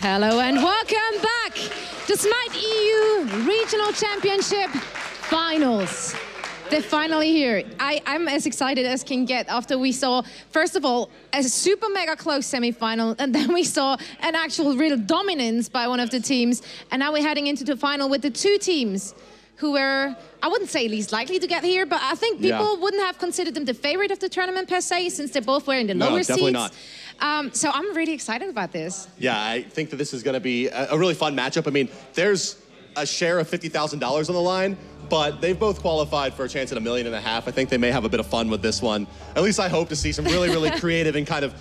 Hello and welcome back to Smite EU Regional Championship Finals. They're finally here. I'm as excited as can get after we saw, first of all, a super mega close semi-final, and then we saw an actual real dominance by one of the teams, and now we're heading into the final with the two teams who were, I wouldn't say least likely to get here, but I think people wouldn't have considered them the favorite of the tournament per se, since they both were in the lower seeds. Definitely not. So I'm really excited about this. Yeah, I think that this is going to be a really fun matchup. I mean, there's a share of $50,000 on the line, but they've both qualified for a chance at $1.5 million. I think they may have a bit of fun with this one. At least I hope to see some really, really creative and kind of,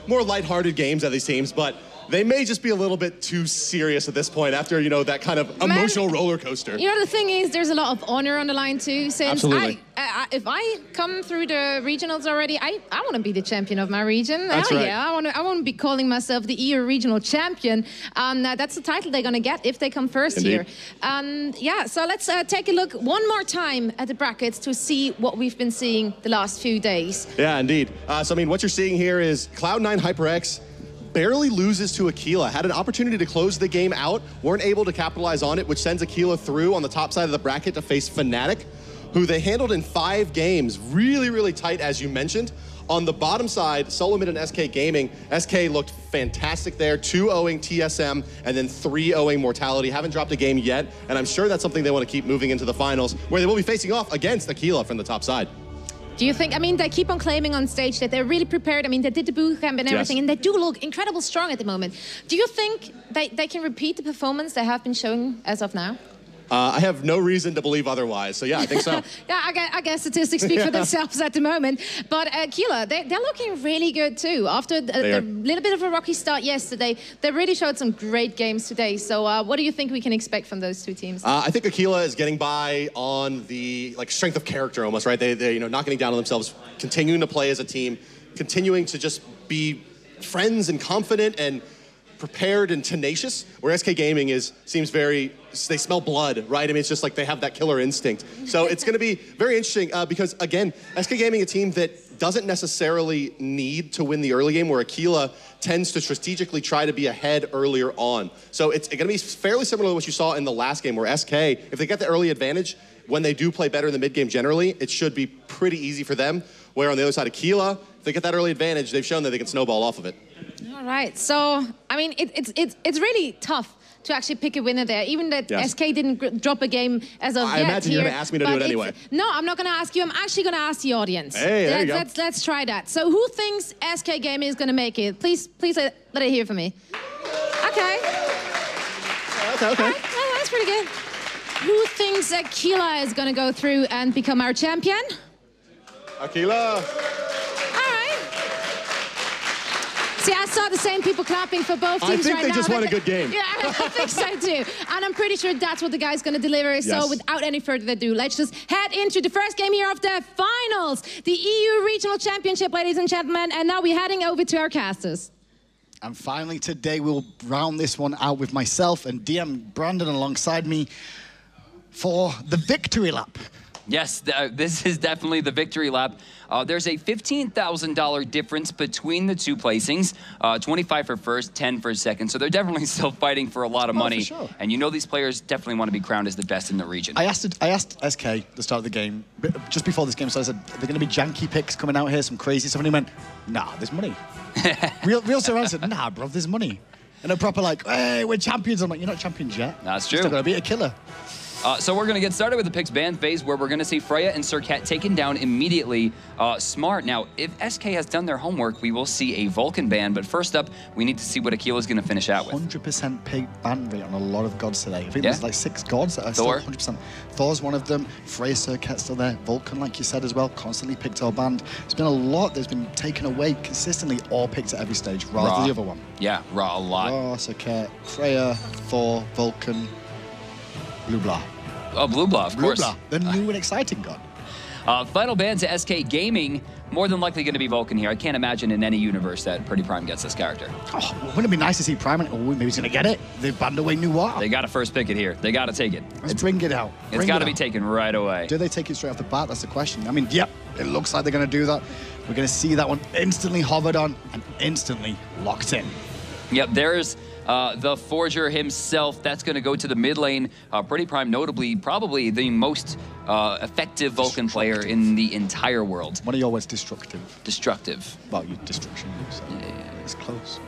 more lighthearted games out of these teams, but they may just be a little bit too serious at this point after, that kind of emotional roller coaster. The thing is, there's a lot of honor on the line too, since Absolutely. if I come through the regionals already, I want to be the champion of my region. That's right. Yeah, I want to be calling myself the EU regional champion. That's the title they're going to get if they come first Indeed. here. Yeah, so let's take a look one more time at the brackets to see what we've been seeing the last few days. Yeah, indeed. So, I mean, what you're seeing here is Cloud9 hi-rez barely loses to Aquila. Had an opportunity to close the game out, weren't able to capitalize on it, which sends Aquila through on the top side of the bracket to face Fnatic, who they handled in 5 games. Really, really tight, as you mentioned. On the bottom side, Solomid and SK Gaming. SK looked fantastic there, 2-0ing TSM, and then 3-0ing Mortality. Haven't dropped a game yet, and I'm sure that's something they want to keep moving into the finals, where they will be facing off against Aquila from the top side. Do you think, I mean, they keep on claiming on stage that they're really prepared. I mean, they did the boot camp and everything, and they do look incredible strong at the moment. Do you think they can repeat the performance they have been showing as of now? I have no reason to believe otherwise, so yeah, I think so. Yeah, I guess statistics speak for themselves at the moment. But Aquila, they're looking really good too. After a little bit of a rocky start yesterday, they really showed some great games today. So what do you think we can expect from those two teams? I think Aquila is getting by on the strength of character almost, right? They're not getting down on themselves, continuing to play as a team, continuing to just be friends and confident and prepared and tenacious, where SK Gaming seems very, they smell blood, right? I mean, it's just like they have that killer instinct. So it's going to be very interesting because, again, SK Gaming, a team that doesn't necessarily need to win the early game, where Aquila tends to strategically try to be ahead earlier on. So it's going to be fairly similar to what you saw in the last game, where SK, if they get the early advantage, when they do play better in the mid game generally, it should be pretty easy for them. Where on the other side, Aquila, if they get that early advantage, they've shown that they can snowball off of it. All right, so I mean, it's really tough to actually pick a winner there, even that SK didn't drop a game as of yet. I imagine you're going to ask me to do it anyway. No, I'm not going to ask you. I'm actually going to ask the audience. Hey, there you go. Let's try that. So who thinks SK Gaming is going to make it? Please let it hear from me. Okay. Okay. All right. Well, that's pretty good. Who thinks Aquila is going to go through and become our champion? Aquila. See, I saw the same people clapping for both teams right now. I think they just won a good game. Yeah, I think so too. And I'm pretty sure that's what the guy's going to deliver. Yes. So without any further ado, let's just head into the first game here of the finals. The EU Regional Championship, ladies and gentlemen. And now we're heading over to our casters. And finally today, we'll round this one out with myself and DM Brandon alongside me for the victory lap. Yes, this is definitely the victory lap. There's a $15,000 difference between the two placings, 25 for first, 10 for second. So they're definitely still fighting for a lot of money. For sure. And these players definitely want to be crowned as the best in the region. I asked SK at the start of the game, just before this game, so I said, are there going to be janky picks coming out here, some crazy stuff? And he went, nah, there's money. Real Sir said, nah, bro, there's money. And they're proper like, hey, we're champions. I'm like, you're not champions yet. That's true. You're still going to beat a killer. So we're going to get started with the picks ban phase, where we're going to see Freya and Serket taken down immediately. Smart. Now, if SK has done their homework, we will see a Vulcan ban. But first up, we need to see what Aquila is going to finish out with. 100% pig ban rate on a lot of gods today. I think there's like 6 gods that are Thor. still 100%. Thor's one of them. Freya, Serket's still there. Vulcan, like you said as well, constantly picked or banned. There's been a lot that's been taken away consistently, or picked at every stage. Ra's the other one. Yeah, Ra a lot. Ra, Serket, Freya, Thor, Vulcan, Blue Blah. Oh, Blue Blah, of course. Blah, the new and exciting god. Final ban to SK Gaming. More than likely going to be Vulcan here. I can't imagine in any universe that Pretty Prime gets this character. Oh, wouldn't it be nice to see Prime? Oh, maybe he's going to get it. They've banned away Noir. They got to first pick it here. They got to take it. Let's bring it out. It's got to be taken right away. Do they take it straight off the bat? That's the question. I mean, yep, it looks like they're going to do that. We're going to see that one instantly hovered on and instantly locked in. Yep, there's the Forger himself. That's going to go to the mid lane. Pretty Prime, notably, probably the most effective Vulcan player in the entire world. One of your words, destructive. Destructive. Well, you destruction. So it's close.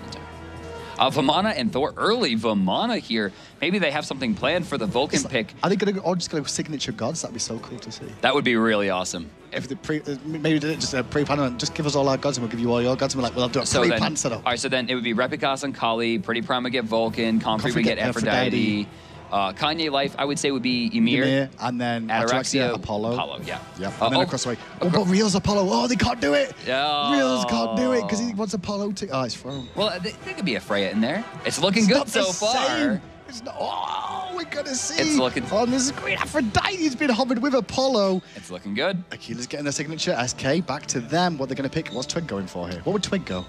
Vamana and Thor, early Vamana here. Maybe they have something planned for the Vulcan pick. Are they going to all just go signature gods? That'd be so cool to see. That would be really awesome. If the maybe did it just a pre-pan and just give us all our gods and we'll give you all your gods and we're like, well, I'll do a pre-pan setup. All right, so then it would be Repicas and Kali, Pretty Prime would get Vulcan, Comfrey would get Aphrodite. Kanye Life, I would say, would be Ymir. And then Ataraxia, Apollo. Yeah. Yep. And then across the way. Oh, but Real's Apollo. Oh, they can't do it. Yeah. Real's can't do it because he wants Apollo to. Oh, it's thrown. Well, there could be a Freya in there. It's looking good so far. It's not, oh, we're going to see. It's looking on the screen. Aphrodite's been hovered with Apollo. It's looking good. Aquila's getting their signature. SK, back to them. What they're going to pick. What's Twig going for here? What would Twig go?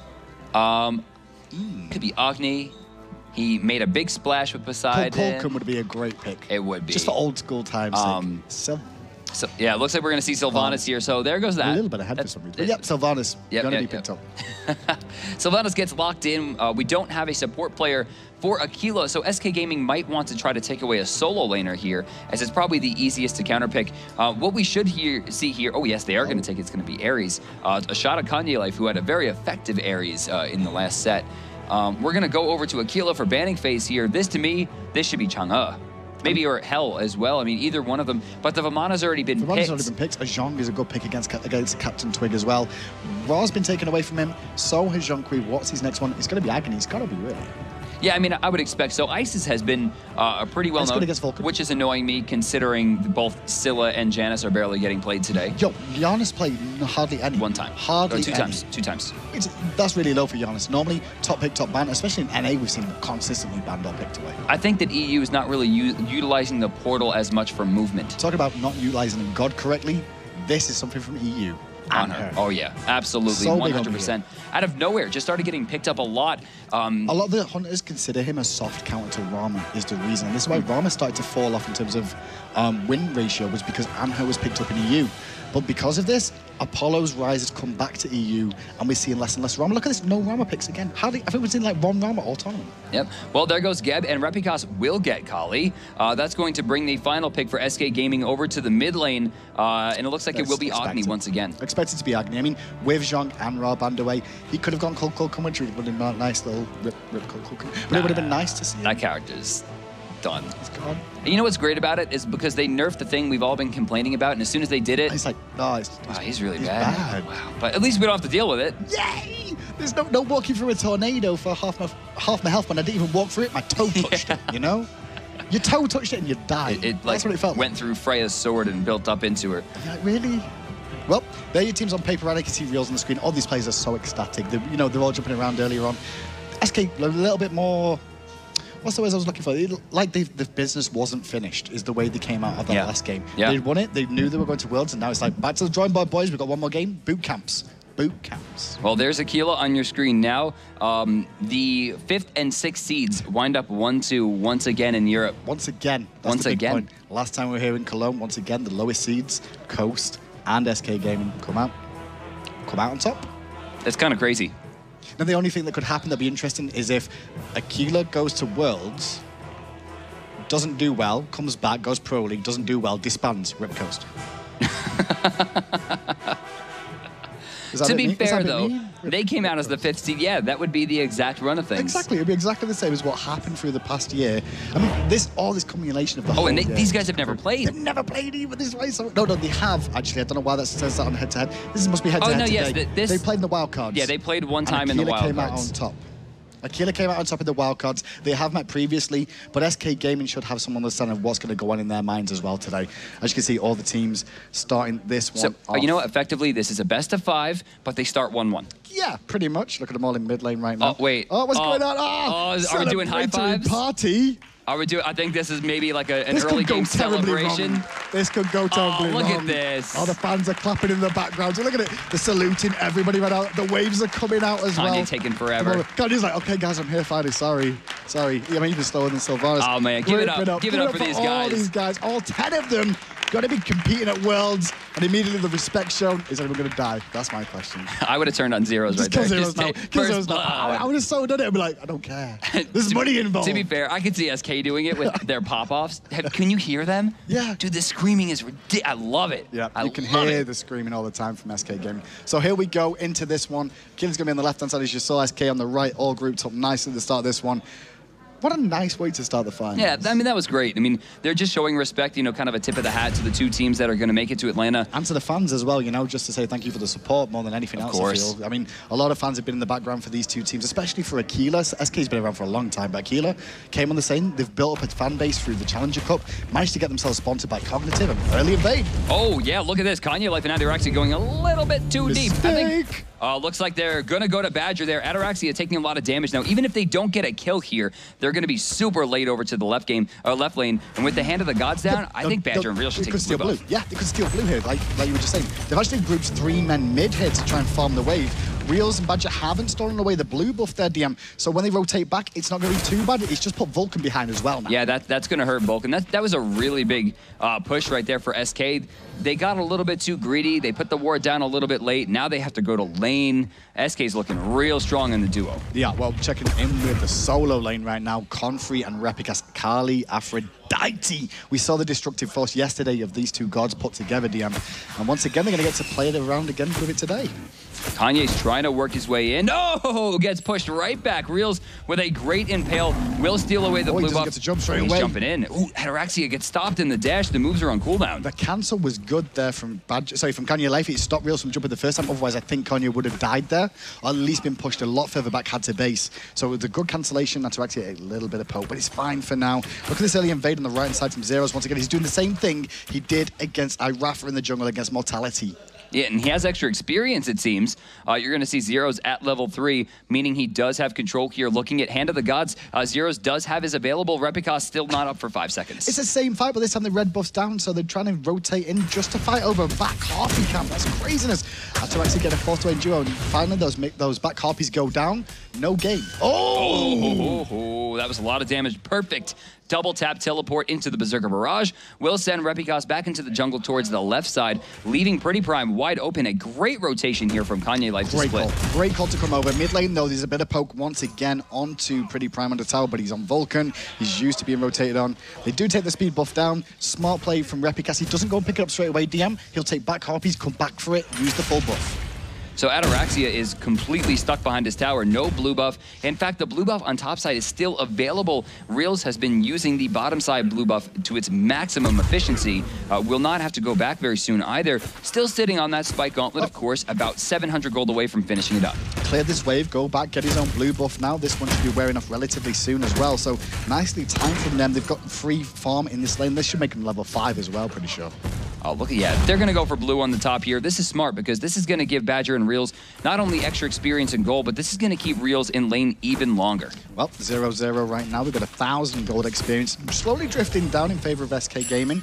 Could be Agni. He made a big splash with Poseidon. Colcum would be a great pick. It would be. Just for old school times' sake. So, yeah, it looks like we're going to see Sylvanas here. So there goes that. A little bit ahead for some reason. Yep, Sylvanas. Going to be picked up. Sylvanas gets locked in. We don't have a support player for Aquila, so SK Gaming might want to try to take away a solo laner here, as it's probably the easiest to counterpick. What we should see here, oh yes, they are going to take it. It's going to be Ares. A shot at Kanye Life, who had a very effective Ares in the last set. We're going to go over to Aquila for banning phase here. This, to me, this should be Chang'e. Maybe or Hell as well. I mean, either one of them. But the Vamana's already been picked. Vamana's already been picked. Zhong is a good pick against Captain Twig as well. Ra's been taken away from him. So has Zhonghui. What's his next one? It's going to be Agony. It's got to be, really. Yeah, I mean, I would expect so. Isis has been pretty well known, which is annoying me considering both Scylla and Janice are barely getting played today. Yo, Giannis played hardly any. One time. Hardly two any. Two times. That's really low for Giannis. Normally, top pick, top ban, especially in NA, we've seen him consistently banned or picked away. I think that EU is not really utilizing the portal as much for movement. Talk about not utilizing God correctly. This is something from EU. On her. Oh, yeah. Absolutely. So 100%. Out of nowhere, just started getting picked up a lot. A lot of the hunters consider him a soft counter to Rama is the reason. And this is why Rama started to fall off in terms of win ratio, was because Anher was picked up in EU. But because of this, Apollo's rise has come back to EU, and we're seeing less and less Rama. Look at this, no Rama picks again. I think we've seen like one Rama all tournament. Yep. Well, there goes Geb, and Repicas will get Kali. That's going to bring the final pick for SK Gaming over to the mid lane, and it looks like it will be Agni once again. Expected to be Agni. I mean, with Zhong and Ra banned away, he could have gone Colcum, which would have been a nice little rip Colcum. But it would have been nice to see him. That character's done. He's gone. And you know what's great about it is because they nerfed the thing we've all been complaining about, and as soon as they did it, he's like, no, he's really bad. Wow. But at least we don't have to deal with it. Yay! There's no walking through a tornado for half my health when I didn't even walk through it. My toe touched it, you know? Your toe touched it and you died. That's what it felt went through Freya's sword and built up into her. You're like, really? Well, there are your teams on paper, and I can see Reels on the screen. All these players are so ecstatic. They're all jumping around earlier on. SK, a little bit more... What's the words I was looking for? Like the business wasn't finished is the way they came out of that last game. Yeah. They'd won it. They knew they were going to Worlds, and now it's like, back to the drawing board, boys. We've got one more game. Boot camps. Boot camps. Well, there's Aquila on your screen now. The 5th and 6th seeds wind up 1-2 once again in Europe. Once again. That's the big point. Last time we were here in Cologne, once again, the lowest seeds, Coast and SK Gaming, come out on top. That's kind of crazy. Now, the only thing that could happen that'd be interesting is if Aquila goes to Worlds, doesn't do well, comes back, goes Pro League, doesn't do well, disbands Rip Coast. To be fair, though, they came out as the 5th seed. Yeah, that would be the exact run of things. Exactly. It would be exactly the same as what happened through the past year. I mean, all this combination of the whole... Oh, and these guys have never played. They've never played even this way. So, no, they have, actually. I don't know why that says that on head-to-head. This must be head-to-head today. Yes, they played in the wild cards. Yeah, they played one time in the wild cards. Aquila came out on top. Aquila came out on top of the wildcards. They have met previously, but SK Gaming should have some understanding of what's going to go on in their minds as well today. As you can see, all the teams starting this one off. You know what? Effectively, this is a best of 5, but they start 1-1. Yeah, pretty much. Look at them all in mid lane right now. Oh, wait. Oh, what's going on? Are we doing high fives? Party. Are we doing? I think this is maybe like an early game celebration. Wrong. This could go terribly wrong. Look at this. Oh, the fans are clapping in the background. So look at it. They're saluting everybody right out. The waves are coming out as well. Kanye taking forever. Kanye's like, okay, guys, I'm here finally. Sorry. I mean, even slower than Sylvanas. Oh, man. Give it up. Give it up for these guys. All these guys. All 10 of them. Got to be competing at Worlds, and immediately the respect shown. Is anyone going to die? That's my question. I would have turned on zeros right there. Kill zeros now. Kill zeros now. I would have so done it. I'd be like, I don't care. There's money involved. To be fair, I could see SK doing it with their pop-offs. Can you hear them? Yeah. Dude, the screaming is ridiculous. I love it. Yeah, you can hear the screaming all the time from SK Gaming. So here we go into this one. Aquila's going to be on the left-hand side, as you saw. SK on the right, all grouped up nicely at the start of this one. What a nice way to start the finals. Yeah, I mean, that was great. I mean, they're just showing respect, you know, kind of a tip of the hat to the two teams that are going to make it to Atlanta. And to the fans as well, you know, just to say thank you for the support more than anything else, I feel. I mean, a lot of fans have been in the background for these two teams, especially for Aquila. SK's been around for a long time, but Aquila came on the scene. They've built up a fan base through the Challenger Cup, managed to get themselves sponsored by Cognitive and early invade. Oh, yeah, look at this. Kanye Life and Ataraxia going a little bit too deep. I think looks like they're going to go to Badger there. Ataraxia taking a lot of damage now. Even if they don't get a kill here, they're going to be super late over to the left lane. And with the Hand of the Gods down, I think Badger and Real should take the blue. Yeah, they could steal blue here, like you were just saying. They've actually grouped 3 men mid here to try and farm the wave. Reals and Badger haven't stolen away the blue buff there, DM. So when they rotate back, it's not going to be too bad. It's just put Vulcan behind as well now. Yeah, that's going to hurt Vulcan. That was a really big push right there for SK. They got a little bit too greedy. They put the ward down a little bit late. Now they have to go to lane. SK's looking real strong in the duo. Yeah, well, checking in with the solo lane right now. Confrey and Repikas, Kali, Aphrodite. We saw the destructive force yesterday of these two gods put together, DM. And once again, they're going to get to play it around again with it today. Kanye's trying to work his way in. No! Gets pushed right back. Reals with a great impale. Will steal away the blue buff. Gets a jump straight He's away. jumping in. Ooh, Ataraxia gets stopped in the dash. The moves are on cooldown. The cancel was good there from Kanye Life. It stopped Reals from jumping the first time. Otherwise, I think Kanye would have died there, or at least been pushed a lot further back, had to base. So it was a good cancellation. Ataraxia a little bit of poke, but it's fine for now. Look at this early invade on the right-hand side from Zeros. Once again, he's doing the same thing he did against Irafa in the jungle against Mortality. Yeah, and he has extra experience, it seems. You're going to see Zeros at level 3, meaning he does have control here. Looking at Hand of the Gods, Zeros does have his available. Repikas still not up for 5 seconds. It's the same fight, but this time the red buff's down, so they're trying to rotate in just to fight over back harpy camp. That's craziness. To actually get a 4-to-way duo, and finally those back harpies go down. No game. Oh, that was a lot of damage. Perfect. Double tap teleport into the Berserker Barrage. Will send Repikas back into the jungle towards the left side, leaving Pretty Prime wide open. A great rotation here from Kanye Life to split. Great call to come over. Mid lane, though, there's a bit of poke once again onto Pretty Prime on the tower, but he's on Vulcan. He's used to being rotated on. They do take the speed buff down. Smart play from Repikas. He doesn't go and pick it up straight away, DM. He'll take back harpies, come back for it, use the full buff. So Ataraxia is completely stuck behind his tower, no blue buff. In fact, the blue buff on top side is still available. Reals has been using the bottom side blue buff to its maximum efficiency. Will not have to go back very soon either. Still sitting on that spike gauntlet, of course, about 700 gold away from finishing it up. Clear this wave, go back, get his own blue buff now. This one should be wearing off relatively soon as well. So nicely timed from them. They've got free farm in this lane. This should make them level 5 as well, pretty sure. Oh, look at, yeah, they're going to go for blue on the top here. This is smart because this is going to give Badger and Reals not only extra experience and gold, but this is going to keep Reals in lane even longer. Well, 0-0 right now. We've got 1,000 gold experience. Slowly drifting down in favor of SK Gaming.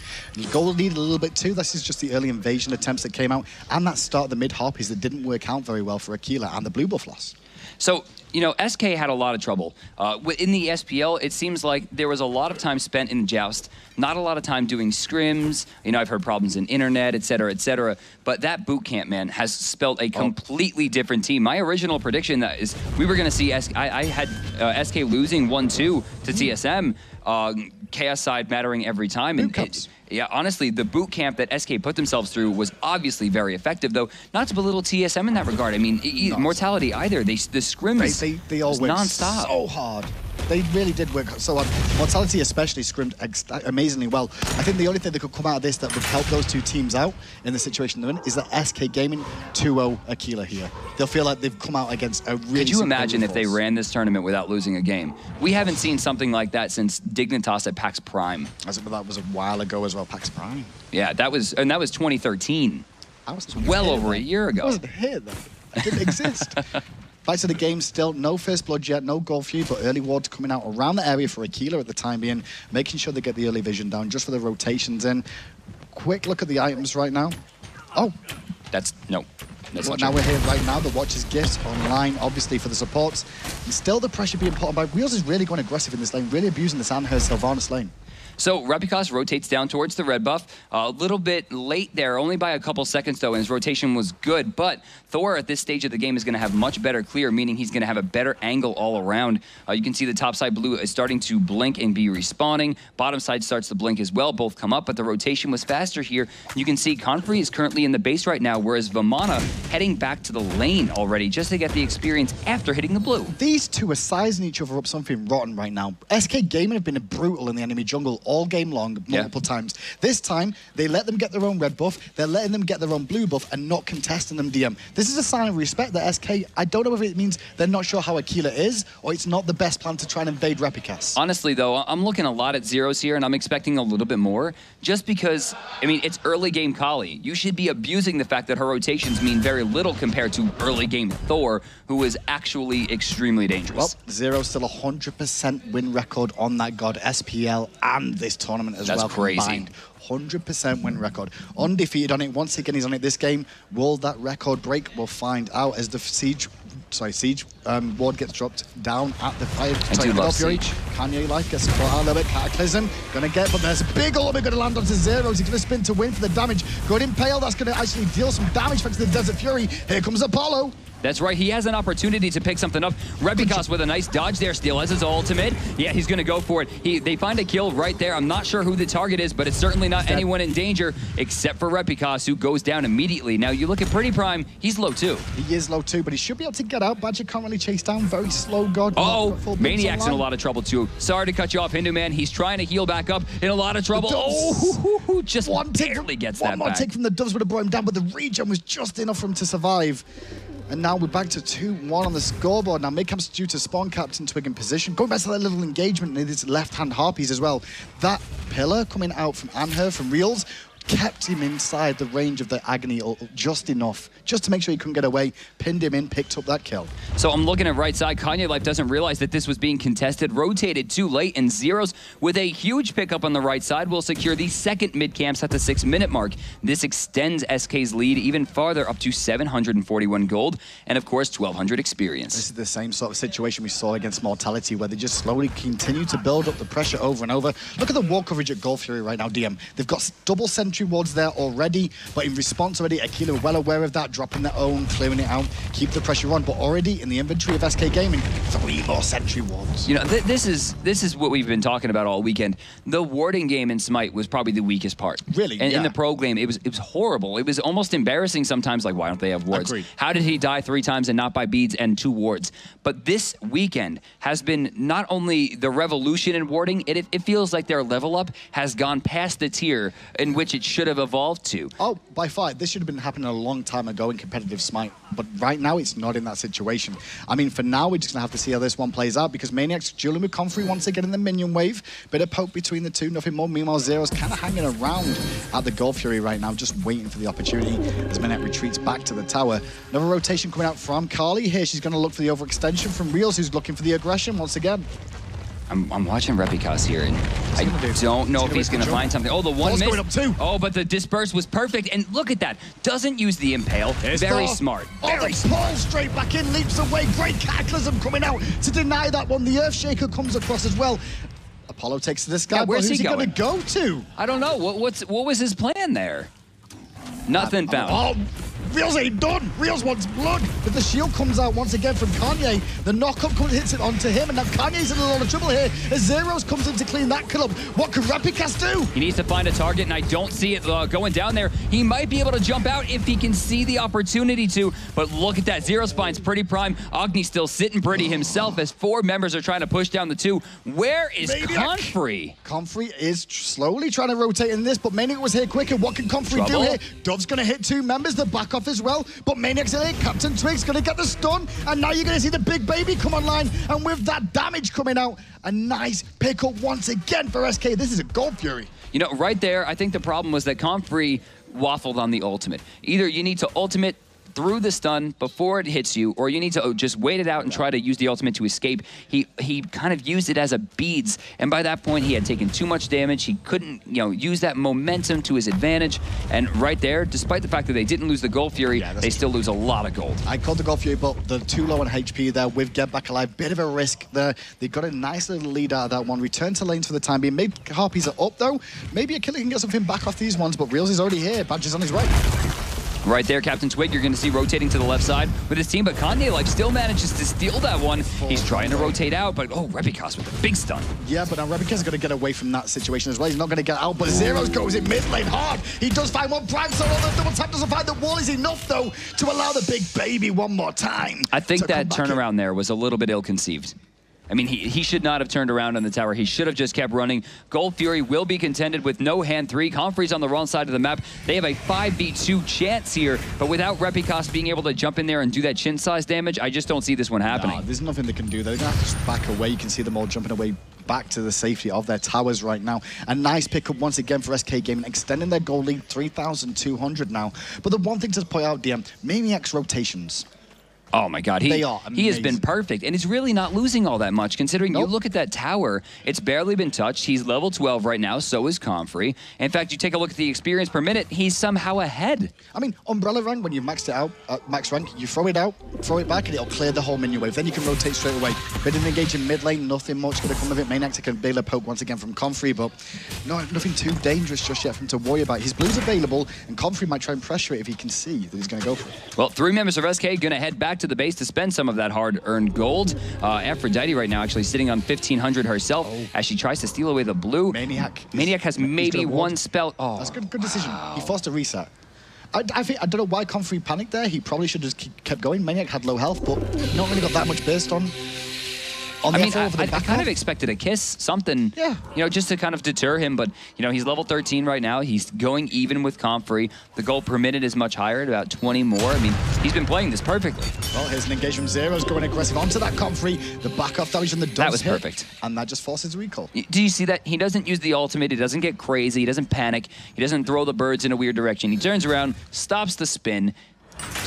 Gold lead a little bit too. This is just the early invasion attempts that came out and that start of the mid-harpies that didn't work out very well for Aquila and the blue buff loss. So, you know, SK had a lot of trouble. In the SPL, it seems like there was a lot of time spent in Joust, not a lot of time doing scrims. You know, I've heard problems in internet, et cetera, but that boot camp, man, has spelled a completely different team. My original prediction that is we were going to see I had SK losing 1-2 to TSM, chaos side mattering every time. Yeah, honestly, the boot camp that SK put themselves through was obviously very effective, though not to belittle TSM in that regard. I mean, Mortality either. The scrims they all went non-stop. So hard. They really did work so hard. Mortality especially scrimmed amazingly well. I think the only thing that could come out of this that would help those two teams out in the situation they're in is that SK Gaming 2-0 Aquila here. They'll feel like they've come out against a really... Could you imagine if they ran this tournament without losing a game? We haven't seen something like that since Dignitas at PAX Prime. That was a while ago as well, PAX Prime. Yeah, that was 2013. It's well over a year ago. I wasn't here though. I didn't exist. Back to the game still, no first blood yet, no gold feud, but early wards coming out around the area for Aquila at the time being, making sure they get the early vision down just for the rotations in. Quick look at the items right now. Oh. That's, no. That's But not now true. we're here right now. The Watcher's Gifts online, obviously, for the supports. And still the pressure being put on by Wheels is really going aggressive in this lane, really abusing this hi-rez Sylvanas lane. So Repicas rotates down towards the red buff. A little bit late there, only by a couple seconds though, and his rotation was good. But Thor at this stage of the game is going to have much better clear, meaning he's going to have a better angle all around. You can see the top side blue is starting to blink and be respawning. Bottom side starts to blink as well. Both come up, but the rotation was faster here. You can see Confrey is currently in the base right now, whereas Vamana heading back to the lane already just to get the experience after hitting the blue. These two are sizing each other up something rotten right now. SK Gaming have been brutal in the enemy jungle all game long, multiple times. This time, they let them get their own red buff, they're letting them get their own blue buff and not contesting them DM. This is a sign of respect that SK, I don't know if it means they're not sure how Aquila is, or it's not the best plan to try and invade Repicas. Honestly, though, I'm looking a lot at zeros here, and I'm expecting a little bit more, just because, I mean, it's early game Kali. You should be abusing the fact that her rotations mean very little compared to early game Thor, who is actually extremely dangerous. Well, Zero's still 100% win record on that god, SPL, and this tournament as well. That's crazy. Combined. 100% win record. Undefeated on it. Once again, he's on it this game. Will that record break? We'll find out as the Siege ward gets dropped down at the fire. I do love Fury. Siege. Kanye like gets caught out a little bit. Cataclysm gonna get, but there's a big ultimate gonna land onto Zeros. He's gonna spin to win for the damage. Good Impale, that's gonna actually deal some damage thanks to the Desert Fury. Here comes Apollo. That's right, he has an opportunity to pick something up. Repicas with a nice dodge there, still has his ultimate. Yeah, he's gonna go for it. They find a kill right there. I'm not sure who the target is, but it's certainly not anyone in danger except for Repicas, who goes down immediately. Now you look at Pretty Prime, he's low too. He is low too, but he should be able to get out. Badger can't really chase down. Very slow god. Oh, Maniac's in a lot of trouble too. Sorry to cut you off, Hindu Man. He's trying to heal back up, in a lot of trouble. Oh, just barely gets that back. One more tick from the Doves would have brought him down, but the regen was just enough for him to survive. And now we're back to 2-1 on the scoreboard. Now Midcamp's due to spawn Captain Twig in position. Going back to that little engagement in his left-hand Harpies as well. That pillar coming out from Anher, from Reels, kept him inside the range of the Agony just enough, just to make sure he couldn't get away, pinned him in, picked up that kill. So I'm looking at right side. Kanye Life doesn't realize that this was being contested, rotated too late, and Zeros with a huge pickup on the right side will secure the second mid camps at the 6-minute mark. This extends SK's lead even farther, up to 741 gold, and of course 1,200 experience. This is the same sort of situation we saw against Mortality, where they just slowly continue to build up the pressure over and over. Look at the wall coverage at Gold Fury right now, DM. They've got double sentry wards there already, but in response already, Aquila well aware of that, dropping their own, clearing it out, keep the pressure on, but already in the inventory of SK Gaming, 3 more sentry wards. You know, this is what we've been talking about all weekend. The warding game in Smite was probably the weakest part. Really, and yeah. in the pro game, it was horrible. It was almost embarrassing sometimes, like, why don't they have wards? Agreed. How did he die 3 times and not by beads and 2 wards? But this weekend has been not only the revolution in warding, it feels like their level up has gone past the tier in which it should have evolved to. Oh, by far, this should have been happening a long time ago in competitive Smite, but right now it's not in that situation. I mean, for now, we're just going to have to see how this one plays out, because Maniac's dueling with Confrey once again in the minion wave. Bit of poke between the two, nothing more. Meanwhile, Zero's kind of hanging around at the Gold Fury right now, just waiting for the opportunity as Maniac retreats back to the tower. Another rotation coming out from Carly here. She's going to look for the overextension from Reels, who's looking for the aggression once again. I'm watching Repicas here, and I don't know if he's going to find something. Oh, the one miss. Going up too. Oh, but the disperse was perfect, and look at that. Doesn't use the impale. Very smart. Very smart. Paul straight back in, leaps away. Great Cataclysm coming out to deny that one. The Earthshaker comes across as well. Apollo takes to this guy. Yeah, where's who's he going to go to? I don't know. What was his plan there? Nothing found. Oh, Reels ain't done. Reels wants blood. But the shield comes out once again from Kanye. The knockup hits it onto him, and now Kanye's in a lot of trouble here as Zeros comes in to clean that kill up. What can Repicas do? He needs to find a target, and I don't see it going down there. He might be able to jump out if he can see the opportunity to, but look at that. Zeros finds Pretty Prime. Agni's still sitting pretty himself as 4 members are trying to push down the 2. Where is Confrey? Confrey is slowly trying to rotate in this, but Maniac was here quicker. What can Confrey do here? Dove's going to hit 2 members. The back off as well, but Maniac's in it. Captain Twig's going to get the stun, and now you're going to see the big baby come online, and with that damage coming out, a nice pickup once again for SK. This is a Gold Fury. You know, right there, I think the problem was that Confrey waffled on the ultimate. Either you need to ultimate through the stun before it hits you, or you need to just wait it out and try to use the ultimate to escape. He kind of used it as a beads, and by that point, he had taken too much damage. He couldn't, use that momentum to his advantage. And right there, despite the fact that they didn't lose the Gold Fury, they still lose a lot of gold. I called the Gold Fury, but they're too low on HP there with Get Back Alive. Bit of a risk there. They got a nice little lead out of that one. Return to lanes for the time being. Maybe Harpies are up, though. Maybe Aquila can get something back off these ones, but Reels is already here. Badge is on his way. Right there, Captain Twig, you're going to see rotating to the left side with his team, but Kanye like still manages to steal that one. He's trying to rotate out, but Repicas with a big stun. Yeah, but now Repicas is going to get away from that situation as well. He's not going to get out, but Zeros goes in mid lane hard. He does find one Prime Solo. The double tap doesn't find the wall is enough, though, to allow the big baby one more time. I think that turnaround there was a little bit ill-conceived. I mean, he should not have turned around on the tower. He should have just kept running. Gold Fury will be contended with no hand 3. Comfrey's on the wrong side of the map. They have a 5v2 chance here, but without Repicas being able to jump in there and do that chin size damage, I just don't see this one happening. No, there's nothing they can do. They're going to have to just back away. You can see them all jumping away back to the safety of their towers right now. A nice pickup once again for SK Gaming, extending their goal lead 3,200 now. But the one thing to point out, DM, Maniac's rotations. Oh my God, he has been perfect, and he's really not losing all that much, considering you look at that tower, it's barely been touched. He's level 12 right now, so is Comfrey. In fact, you take a look at the experience per minute, he's somehow ahead. I mean, Umbrella rank, when you've maxed it out, max rank, you throw it out, throw it back, and it'll clear the whole minion wave. Then you can rotate straight away. But in engage in mid lane, nothing much going to come of it. Maniac can bail a poke once again from Comfrey, but nothing too dangerous just yet for him to worry about. His blue's available, and Comfrey might try and pressure it if he can see that he's going to go for it. Well, 3 members of SK going to head back to the base to spend some of that hard-earned gold. Aphrodite right now actually sitting on 1,500 herself as she tries to steal away the blue. Maniac has maybe one spell. Oh, that's good decision. He forced a reset. I don't know why Comfrey panicked there. He probably should have just kept going. Maniac had low health, but not really got that much burst on. I mean, I kind of expected a kiss, something, just to kind of deter him. But, he's level 13 right now. He's going even with Comfrey. The gold per minute is much higher, at about 20 more. I mean, he's been playing this perfectly. Well, here's an engage from Zeros going aggressive onto that Comfrey. The back-off damage and the dodge that was perfect. And that just forces recall. Do you see that? He doesn't use the ultimate. He doesn't get crazy. He doesn't panic. He doesn't throw the birds in a weird direction. He turns around, stops the spin,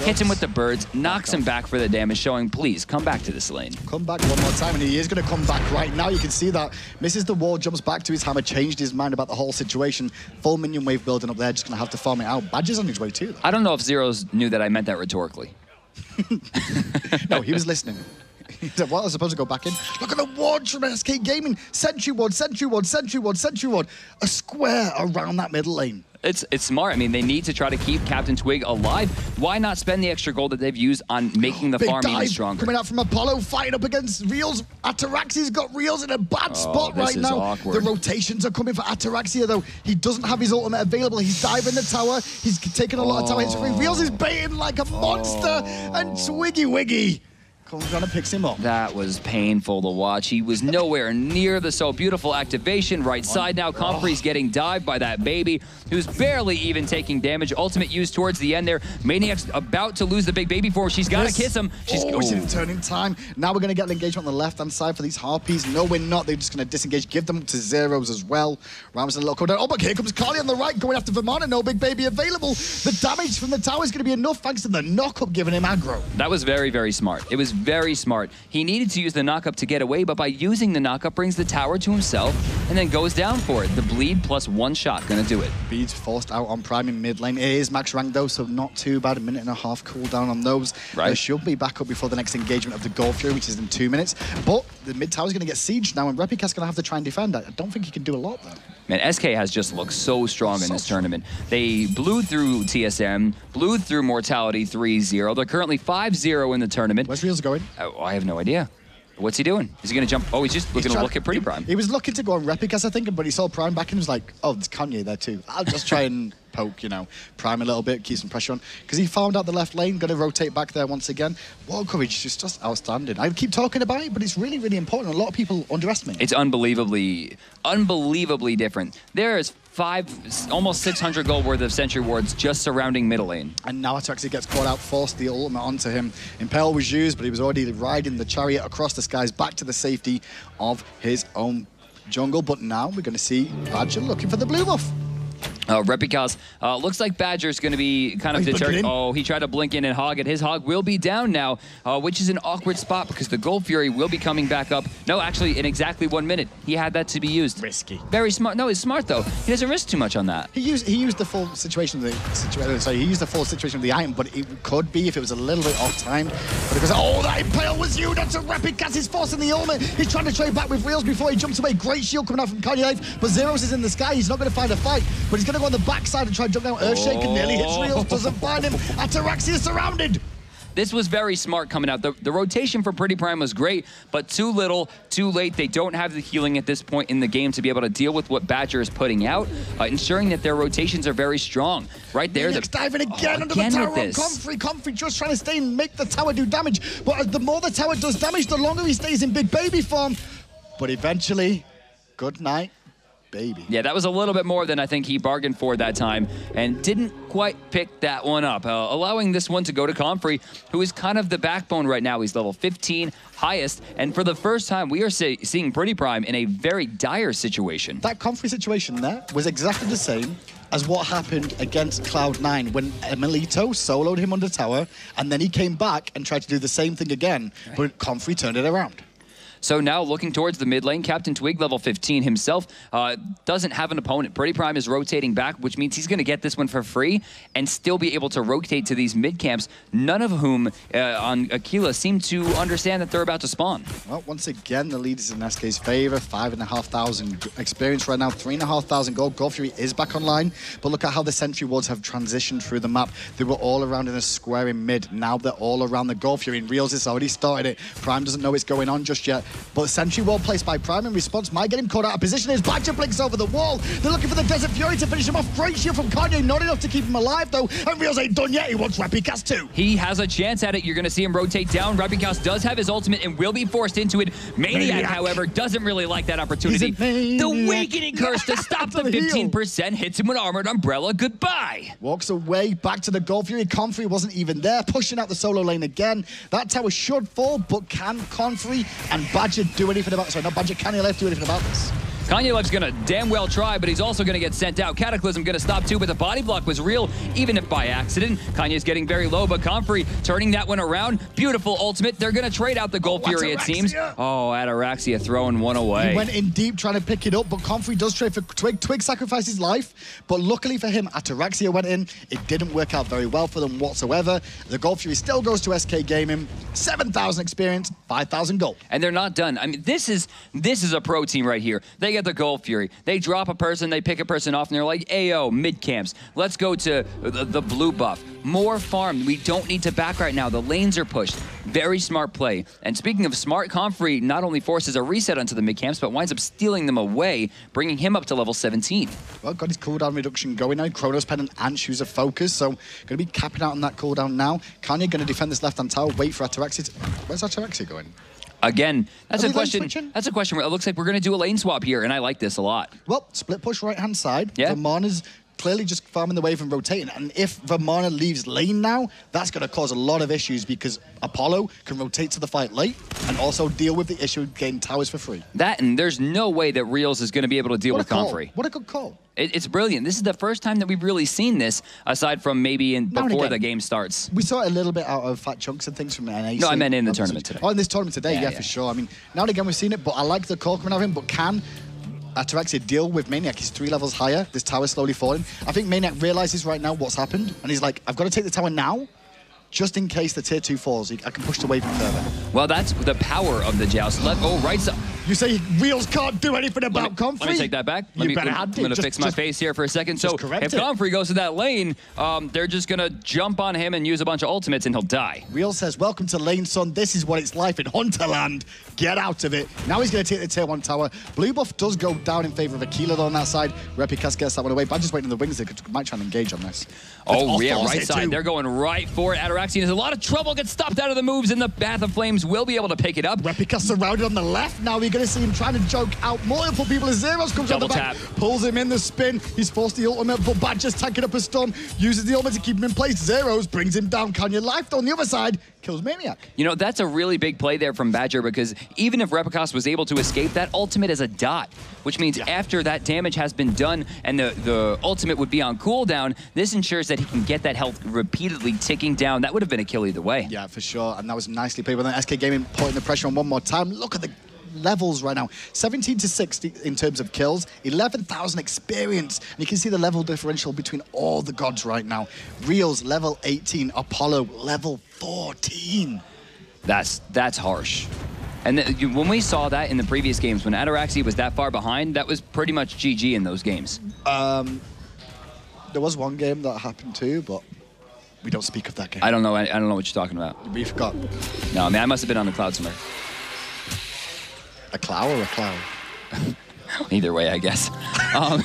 hits him with the birds, knocks him back for the damage, showing, please, come back to this lane. Come back one more time, and he is going to come back right now. You can see that. Misses the wall, jumps back to his hammer, changed his mind about the whole situation. Full minion wave building up there, just going to have to farm it out. Badger's on his way too, though. I don't know if Zeros knew that I meant that rhetorically. No, he was listening. He said, well, I was supposed to go back in. Look at the ward from SK Gaming. Sentry ward, sentry ward, sentry ward, sentry ward. A square around that middle lane. It's smart. I mean, they need to try to keep Captain Twig alive. Why not spend the extra gold that they've used on making the farm even stronger? Coming out from Apollo, fighting up against Reels. Ataraxia's got Reels in a bad spot right now. Awkward. The rotations are coming for Ataraxia, though. He doesn't have his ultimate available. He's diving the tower. He's taking a lot of tower hits. Reels is baiting like a monster. And Twiggy Wiggy comes down and picks him up. That was painful to watch. He was nowhere near the so beautiful activation. Right side now, Comfrey's getting dived by that baby, who's barely even taking damage. Ultimate used towards the end there. Maniac's about to lose the big baby form. She's got to kiss him. She's in turning time. Now we're going to get an engagement on the left-hand side for these Harpies. No, we're not. They're just going to disengage, give them to Zeros as well. Rams and a little cooldown. Oh, but here comes Carly on the right, going after Vermana. No big baby available. The damage from the tower is going to be enough thanks to the knock-up giving him aggro. That was very, very smart. It was very smart. He needed to use the knock-up to get away, but by using the knock-up, brings the tower to himself and then goes down for it. The bleed plus one shot gonna do it. Beads forced out on Prime in mid lane. It is max rank though, so not too bad. 1.5 minute cooldown on those. Right. They should be back up before the next engagement of the Gold Fury, which is in 2 minutes. But the mid tower's gonna get sieged now, and Repicas gonna have to try and defend that. I don't think he can do a lot though. Man, SK has just looked so strong in this tournament. They blew through TSM, blew through Mortality 3-0. They're currently 5-0 in the tournament. Where's Reels going? Oh, I have no idea. What's he doing? Is he going to jump? Oh, he's just looking to look at Pretty Prime. He was looking to go on Repicas, I think, but he saw Prime back and was like, oh, there's Kanye there too. I'll just try and poke, Prime a little bit, keep some pressure on. Because he found out the left lane, going to rotate back there once again. Wall coverage is just outstanding. I keep talking about it, but it's really, really important. A lot of people underestimate it. It's unbelievably different. There's almost 600 gold worth of sentry wards just surrounding middle lane. And now Ataraxia gets caught out, forced the ultimate onto him. Impale was used, but he was already riding the chariot across the skies back to the safety of his own jungle. But now we're going to see Badger looking for the blue buff. Repikas looks like Badger's going to be kind of deterred. Oh, he tried to blink in and hog it. His hog will be down now, which is an awkward spot because the Gold Fury will be coming back up. No, actually, in exactly 1 minute, he had that to be used. Risky. Very smart. No, he's smart though. He doesn't risk too much on that. He used the full situation of he used the full situation of the item, but it could be if it was a little bit off time. But because that impale was huge onto Repikas. He's forcing the ultimate. He's trying to trade back with Reels before he jumps away. Great shield coming out from Kanye Life, but Zeros is in the sky. He's not going to find a fight, but he's going to go on the backside and try and jump down. Earthshaker nearly hits Reels, doesn't find him. Ataraxia is surrounded. This was very smart coming out. The rotation for Pretty Prime was great, but too little, too late. They don't have the healing at this point in the game to be able to deal with what Badger is putting out, ensuring that their rotations are very strong. Right there. Maniac's diving again under the tower on Comfrey. Comfrey just trying to stay and make the tower do damage. But the more the tower does damage, the longer he stays in big baby form. But eventually, good night, baby. Yeah, that was a little bit more than I think he bargained for that time and didn't quite pick that one up, allowing this one to go to Comfrey, who is kind of the backbone right now. He's level 15, highest, and for the first time, we are seeing Pretty Prime in a very dire situation. That Comfrey situation there was exactly the same as what happened against Cloud9 when Emilito soloed him under tower, and then he came back and tried to do the same thing again, but Comfrey turned it around. So now looking towards the mid lane, Captain Twig, level 15 himself, doesn't have an opponent. Pretty Prime is rotating back, which means he's going to get this one for free and still be able to rotate to these mid camps, none of whom on Aquila seem to understand that they're about to spawn. Well, once again, the lead is in SK's favor. 5,500 experience right now, 3,500 gold. Gold Fury is back online, but look at how the Sentry Wards have transitioned through the map. They were all around in a square in mid. Now they're all around the Gold Fury. In Reels, it's already started it. Prime doesn't know what's going on just yet. But Sentry Wall placed by Prime in response might get him caught out of position. His Badger blinks over the wall. They're looking for the Desert Fury to finish him off. Great shield from Kanye, not enough to keep him alive though. And Reels ain't done yet. He wants Repikas too. He has a chance at it. You're going to see him rotate down. Repikas does have his ultimate and will be forced into it. Maniac, however, doesn't really like that opportunity. The Awakening Curse to stop the 15% hits him with Armored Umbrella. Goodbye. Walks away back to the Gold Fury. Comfrey wasn't even there, pushing out the solo lane again. That tower should fall, but can Comfrey and Badger do anything about it? Sorry, not Badger, Kanye Life do anything about this? Kanye Life's gonna damn well try, but he's also gonna get sent out. Cataclysm gonna stop too, but the body block was real, even if by accident. Kanye's getting very low, but Comfrey turning that one around. Beautiful ultimate. They're gonna trade out the Gold Fury, it seems. Oh, Ataraxia throwing one away. He went in deep trying to pick it up, but Comfrey does trade for Twig. Twig sacrificed his life, but luckily for him, Ataraxia went in. It didn't work out very well for them whatsoever. The Gold Fury still goes to SK Gaming. 7,000 experience, 5,000 gold. And they're not done. I mean, this is a pro team right here. They get the Gold Fury. They drop a person, they pick a person off, and they're like, Ayo, mid camps. Let's go to the blue buff. More farm. We don't need to back right now. The lanes are pushed. Very smart play. And speaking of smart, Comfrey not only forces a reset onto the mid camps, but winds up stealing them away, bringing him up to level 17. Well, got his cooldown reduction going now. Chronos Pen and Shoes of Focus, so going to be capping out on that cooldown now. Kanye going to defend this left-hand tower, wait for Ataraxia. Where's Ataraxia going? Again, that's a question. That's a question where it looks like we're going to do a lane swap here, and I like this a lot. Well, split push right-hand side. Yeah. Vermana's clearly just farming the wave and rotating. And if Vermana leaves lane now, that's going to cause a lot of issues because Apollo can rotate to the fight late and also deal with the issue of getting towers for free. That, and there's no way that Reels is going to be able to deal with Comfrey. What a good call. It's brilliant. This is the first time that we've really seen this, aside from maybe before the game starts. We saw it a little bit out of Fat Chunks and things from NAC. No, I meant in the tournament today. Oh, in this tournament today, yeah, for sure. I mean, now and again we've seen it, but I like the call coming out of him, but can Ataraxia deal with Maniac? He's 3 levels higher. This tower's slowly falling. I think Maniac realizes right now what's happened, and he's like, I've got to take the tower now, just in case the tier 2 falls. I can push the wave further. Well, that's the power of the joust. Right side. You say Reels can't do anything about Comfrey? Let me take that back. I'm going to fix my face here for a second. So if Comfrey goes to that lane, they're just going to jump on him and use a bunch of ultimates and he'll die. Reels says, welcome to lane, son. This is what it's like in Hunterland. Get out of it. Now he's going to take the tier 1 tower. Blue buff does go down in favor of Aquila on that side. Repikas gets that one away. Badger's waiting in the wings. They might try and engage on this. Oh, yeah, right side. They're going right for it. Ataraxia has a lot of trouble. Gets stopped out of the moves, and the Bath of Flames will be able to pick it up. Repikas surrounded on the left. Now he going to see him trying to choke out multiple people as Zeros comes on the back, pulls him in the spin. He's forced the ultimate, but Badger's tanking up a storm, uses the ultimate to keep him in place. Zeros brings him down. Kanye Life on the other side kills Maniac. You know, that's a really big play there from Badger, because even if Repicos was able to escape, that ultimate is a dot, which means after that damage has been done and the ultimate would be on cooldown, this ensures that he can get that health repeatedly ticking down. That would have been a kill either way. Yeah, for sure. And that was nicely played. But then SK Gaming putting the pressure on one more time. Look at the levels right now. 17 to 60 in terms of kills, 11,000 experience. And you can see the level differential between all the gods right now. Reels, level 18. Apollo, level 14. That's harsh. And when we saw that in the previous games, when Ataraxia was that far behind, that was pretty much GG in those games. There was one game that happened too, but we don't speak of that game. I don't know what you're talking about. We forgot. No, I mean, I must have been on the cloud somewhere. A cloud or a cloud? Either way, I guess.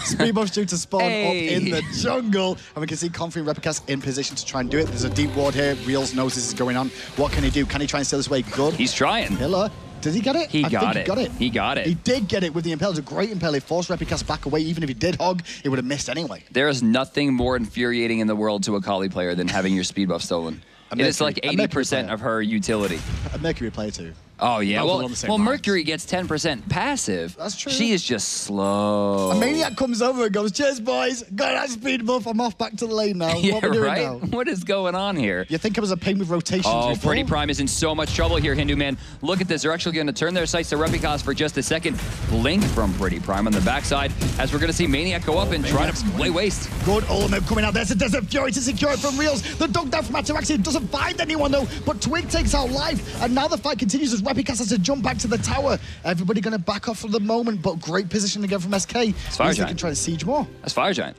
Speed buff's due to spawn up in the jungle. And we can see Comfrey and Repicas in position to try and do it. There's a deep ward here. Reels knows this is going on. What can he do? Can he try and steal this way? Good. He's trying. Killer. Did he get it? He got it. He got it. He did get it with the impale. It was a great impale. It forced Repicas back away. Even if he did hog, he would have missed anyway. There is nothing more infuriating in the world to a Kali player than having your speed buff stolen. It is like 80% of her utility. A Mercury player too. Oh, yeah. Well, Mercury gets 10% passive. That's true. She is just slow. A Maniac comes over and goes, cheers, boys. Got that speed buff. I'm off back to the lane now. Yeah, what are we doing now? What is going on here? You think it was a pain with rotations before? Pretty Prime Prime is in so much trouble here, Hindu Man. Look at this. They're actually going to turn their sights to Repicos for just a second. Blink from Pretty Prime on the backside, as we're going to see Maniac go up and try to lay waste. Good ultimate coming out. There's a Desert Fury to secure it from Reels. The dog down from Ataraxia doesn't find anyone though, but Twig takes out Life, and now the fight continues as Repicos has to jump back to the tower. Everybody going to back off for the moment, but great position again from SK. It's Fire Giant. They can try to siege more. That's Fire Giant.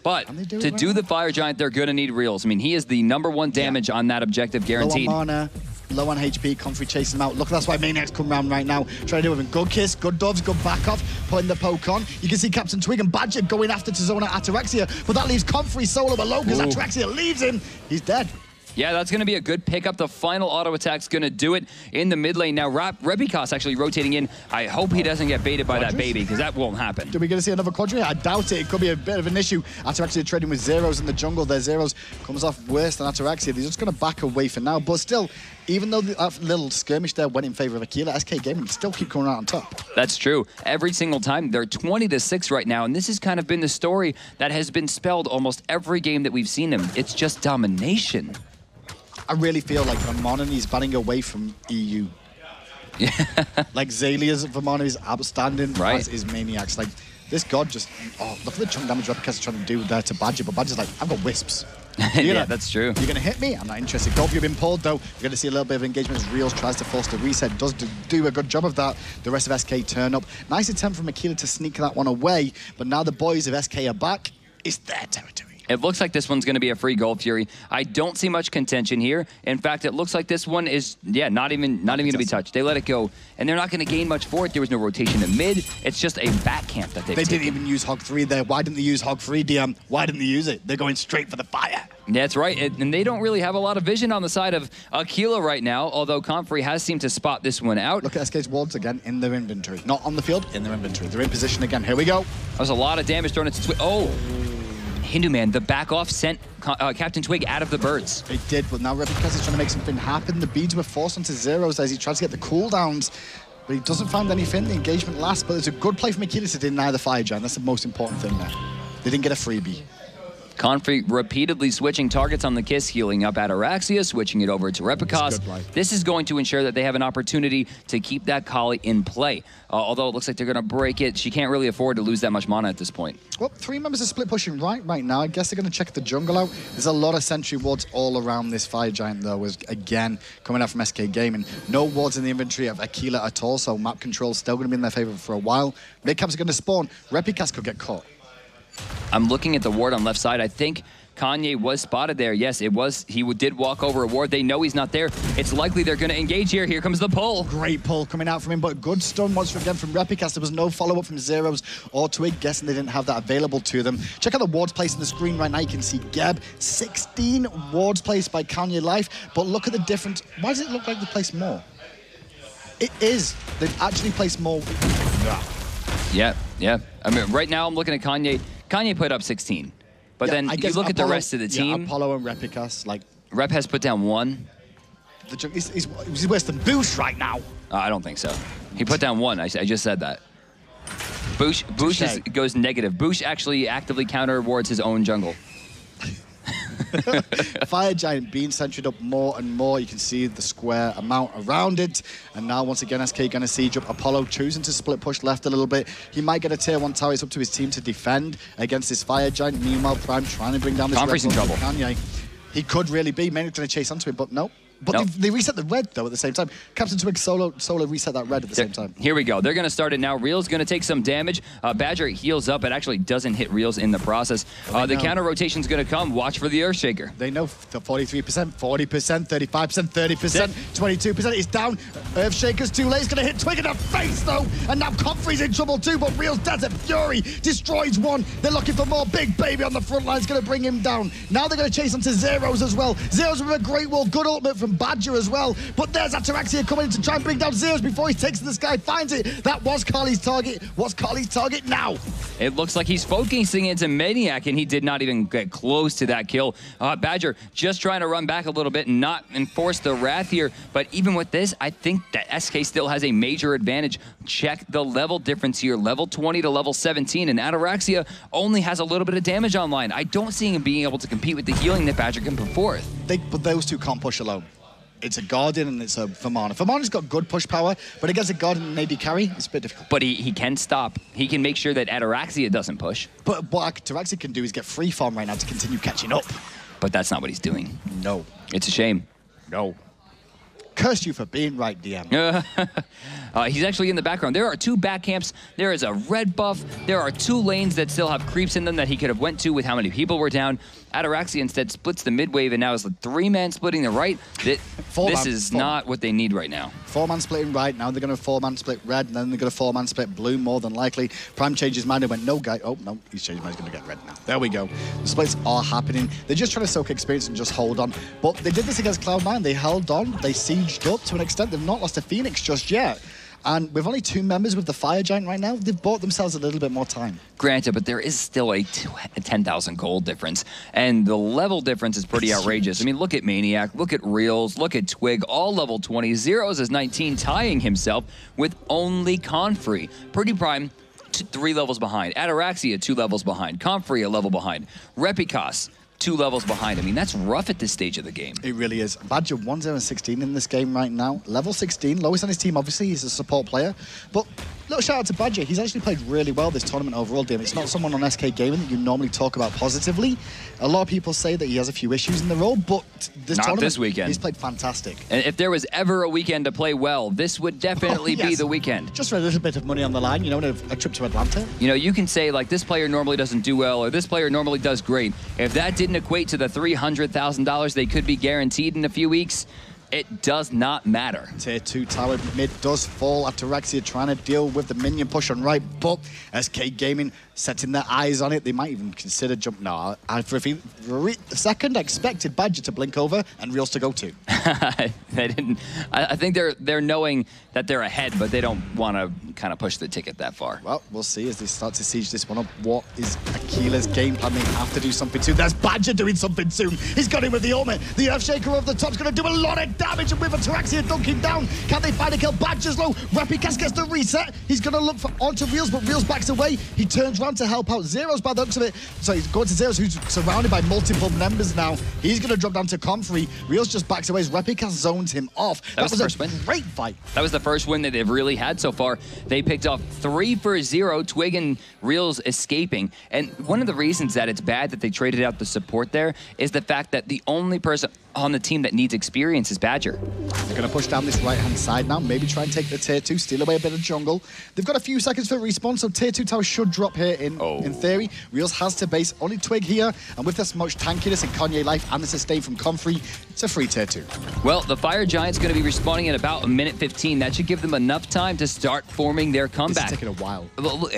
But to do the Fire Giant, they're going to need Reels. I mean, he is the #1 damage on that objective, guaranteed. Low on mana, low on HP, Comfrey chasing him out. Look, that's why Maniac's come around right now. Trying to do it with him. Good kiss, good doves, good back off, putting the poke on. You can see Captain Twig and Badger going after to zone out Ataraxia, but that leaves Comfrey solo alone because Ataraxia leaves him. He's dead. Yeah, that's going to be a good pickup. The final auto attack's going to do it in the mid lane. Now, Repicos actually rotating in. I hope he doesn't get baited by that baby, because that won't happen. Are we going to see another quadri? I doubt it. It could be a bit of an issue. Ataraxia trading with Zeros in the jungle. Their Zeros comes off worse than Ataraxia. They're just going to back away for now. But still, even though that little skirmish there went in favor of Aquila, SK Gaming still keep coming out on top. That's true. Every single time. They're 20-6 right now, and this has kind of been the story that has been spelled almost every game that we've seen them. It's just domination. I really feel like Vermont is batting away from EU. Yeah. Like Zalia's Vermont is outstanding, right? As is Maniacs. Like, this god just, look at the chunk damage Repicos is trying to do there to Badger, but Badger's like, I've got wisps. Yeah, that's true. You're going to hit me? I'm not interested. Golf, you've been pulled, though. You're going to see a little bit of engagement as Reels tries to force the reset. Does do a good job of that. The rest of SK turn up. Nice attempt from Aquila to sneak that one away, but now the boys of SK are back. It's their territory. It looks like this one's going to be a free Gold Fury. I don't see much contention here. In fact, it looks like this one is, not even going to be touched. They let it go, and they're not going to gain much for it. There was no rotation in mid. It's just a back camp that they've taken. Didn't even use Hog 3 there. Why didn't they use Hog 3, DM? Why didn't they use it? They're going straight for the fire. That's right, and they don't really have a lot of vision on the side of Aquila right now, although Comfrey has seemed to spot this one out. Look at SK's wards again in their inventory. Not on the field, in their inventory. They're in position again. Here we go. There's a lot of damage thrown into Twig. Oh! Hindu Man, the back off sent Captain Twig out of the birds. It did, but now Repicos is trying to make something happen. The beads were forced onto Zeros as he tries to get the cooldowns, but he doesn't find anything. The engagement lasts, but it's a good play from Aquila to deny the Fire Giant. That's the most important thing there. They didn't get a freebie. Comfrey repeatedly switching targets on the kiss, healing up Ataraxia, switching it over to Repicos. This is going to ensure that they have an opportunity to keep that Kali in play. Although it looks like they're going to break it, she can't really afford to lose that much mana at this point. Well, 3 members are split pushing right now. I guess they're going to check the jungle out. There's a lot of sentry wards all around this Fire Giant, though, as again, coming out from SK Gaming. No wards in the inventory of Aquila at all, so map control still going to be in their favor for a while. Mid camps are going to spawn. Repicos could get caught. I'm looking at the ward on left side. I think Kanye was spotted there. Yes, it was. He did walk over a ward. They know he's not there. It's likely they're going to engage here. Here comes the pull. Great pull coming out from him, but good stun once again from Repicos. There was no follow-up from Zeros or Twig, guessing they didn't have that available to them. Check out the wards placed on the screen right now. You can see Geb. 16 wards placed by Kanye Life, but look at the difference. Why does it look like they placed more? It is. They've actually placed more. Yeah. I mean, right now I'm looking at Kanye. Kanye put up 16. But then you look at the rest of the team. Apollo and Repicas, like... Rep has put down 1. He's worse than Boosh right now. I don't think so. He put down 1. I just said that. Boosh goes negative. Boosh actually actively counter wards his own jungle. Fire Giant being centered up more and more. You can see the square amount around it. And now, once again, SK going to siege up. Apollo choosing to split push left a little bit. He might get a tier 1 tower. It's up to his team to defend against this Fire Giant. Meanwhile, Prime trying to bring down this Comfrey's in trouble. Kanye. He could really be. Mainly going to chase onto it, but no. But nope. they reset the red, though, at the same time. Captain Twig solo reset that red at the same time. Here we go. They're going to start it now. Real's going to take some damage. Badger heals up. It actually doesn't hit Reels in the process. The counter rotation's going to come. Watch for the Earthshaker. They know the 43%, 40%, 35%, 30%, 22%. It's down. Earthshaker's too late. It's going to hit Twig in the face, though. And now Comfrey's in trouble, too. But Real's Desert Fury destroys one. They're looking for more. Big Baby on the front line is going to bring him down. Now they're going to chase onto Zeros as well. Zeros with a great wall. Good ultimate from Badger as well, but there's Ataraxia coming in to try and bring down Zeros before he takes to the sky, finds it. That was Carly's target. What's Carly's target now? It looks like he's focusing into Maniac, and he did not even get close to that kill. Badger just trying to run back a little bit and not enforce the Wrath here, but even with this, I think that SK still has a major advantage. Check the level difference here, level 20 to level 17, and Ataraxia only has a little bit of damage online. I don't see him being able to compete with the healing that Badger can put forth. But those two can't push alone. It's a Guardian and it's a Famana. Famana's got good push power, but against a Guardian and AD carry, it's a bit difficult. But he can stop. He can make sure that Ataraxia doesn't push. But what Ataraxia can do is get free farm right now to continue catching up. But that's not what he's doing. No. It's a shame. No. Curse you for being right, DM. He's actually in the background. There are 2 back camps. There is a red buff. There are 2 lanes that still have creeps in them that he could have went to with how many people were down. Ataraxia instead splits the mid wave and now is the 3-man splitting the right. This is not what they need right now. 4-man splitting right. Now they're going to 4-man split red, and then they're going to 4-man split blue more than likely. Prime changed his mind and went, no, guy. Oh, no, he's changed his mind. He's going to get red now. There we go. The splits are happening. They're just trying to soak experience and just hold on. But they did this against Cloud9. They held on. They sieged up to an extent. They've not lost a Phoenix just yet. And with only 2 members with the Fire Giant right now, they've bought themselves a little bit more time. Granted, but there is still a 10,000 gold difference. And the level difference is pretty outrageous. I mean, look at Maniac, look at Reels, look at Twig, all level 20. Zeros is 19, tying himself with only Comfrey. Pretty Prime, 3 levels behind. Ataraxia, 2 levels behind. Comfrey, a level behind. Repicas, 2 levels behind. I mean, that's rough at this stage of the game. It really is. Badger 1-0-16 in this game right now. Level 16, lowest on his team, obviously. He's a support player. But little shout out to Badger. He's actually played really well this tournament overall, DM. It's not someone on SK Gaming that you normally talk about positively. A lot of people say that he has a few issues in the role, but this weekend. He's played fantastic. And if there was ever a weekend to play well, this would definitely be the weekend. Just for a little bit of money on the line, you know, a trip to Atlanta. You know, you can say, like, this player normally doesn't do well, or this player normally does great. If that didn't equate to the $300,000 they could be guaranteed in a few weeks, it does not matter. Tier 2 tower mid does fall. Ataraxia trying to deal with the minion push on right, but SK Gaming setting their eyes on it. They might even consider jump. No, for a second, I expected Badger to blink over and Reels to go too. They didn't. I think they're knowing that they're ahead, but they don't want to kind of push the ticket that far. Well, we'll see as they start to siege this one up. What is Aquila's game plan? They have to do something soon. There's Badger doing something soon. He's got him with the ultimate. The Earthshaker over the top's going to do a lot of damage, and with Ataraxia dunking down, can they find a kill? Badger's low. Repicas gets the reset. He's going to look for onto Reels, but Reels backs away. He turns around to help out Zeros by the looks of it. So he's going to Zeros, who's surrounded by multiple members now. He's going to drop down to Comfrey. Reels just backs away as Repicas zones him off. That was the first win. Great fight. That was the first win that they've really had so far. They picked off 3 for 0, Twig and Reels escaping. And one of the reasons that it's bad that they traded out the support there is the fact that the only person on the team that needs experience is Badger. They're going to push down this right-hand side now, maybe try and take the tier 2, steal away a bit of jungle. They've got a few seconds for respawn, so tier 2 tower should drop here in theory. Reels has to base, only Twig here, and with this much tankiness and Kanye life and the sustain from Comfrey, it's a free tier 2. Well, the Fire Giant's going to be respawning in about a minute 15. That should give them enough time to start forming their comeback. It's taking a while.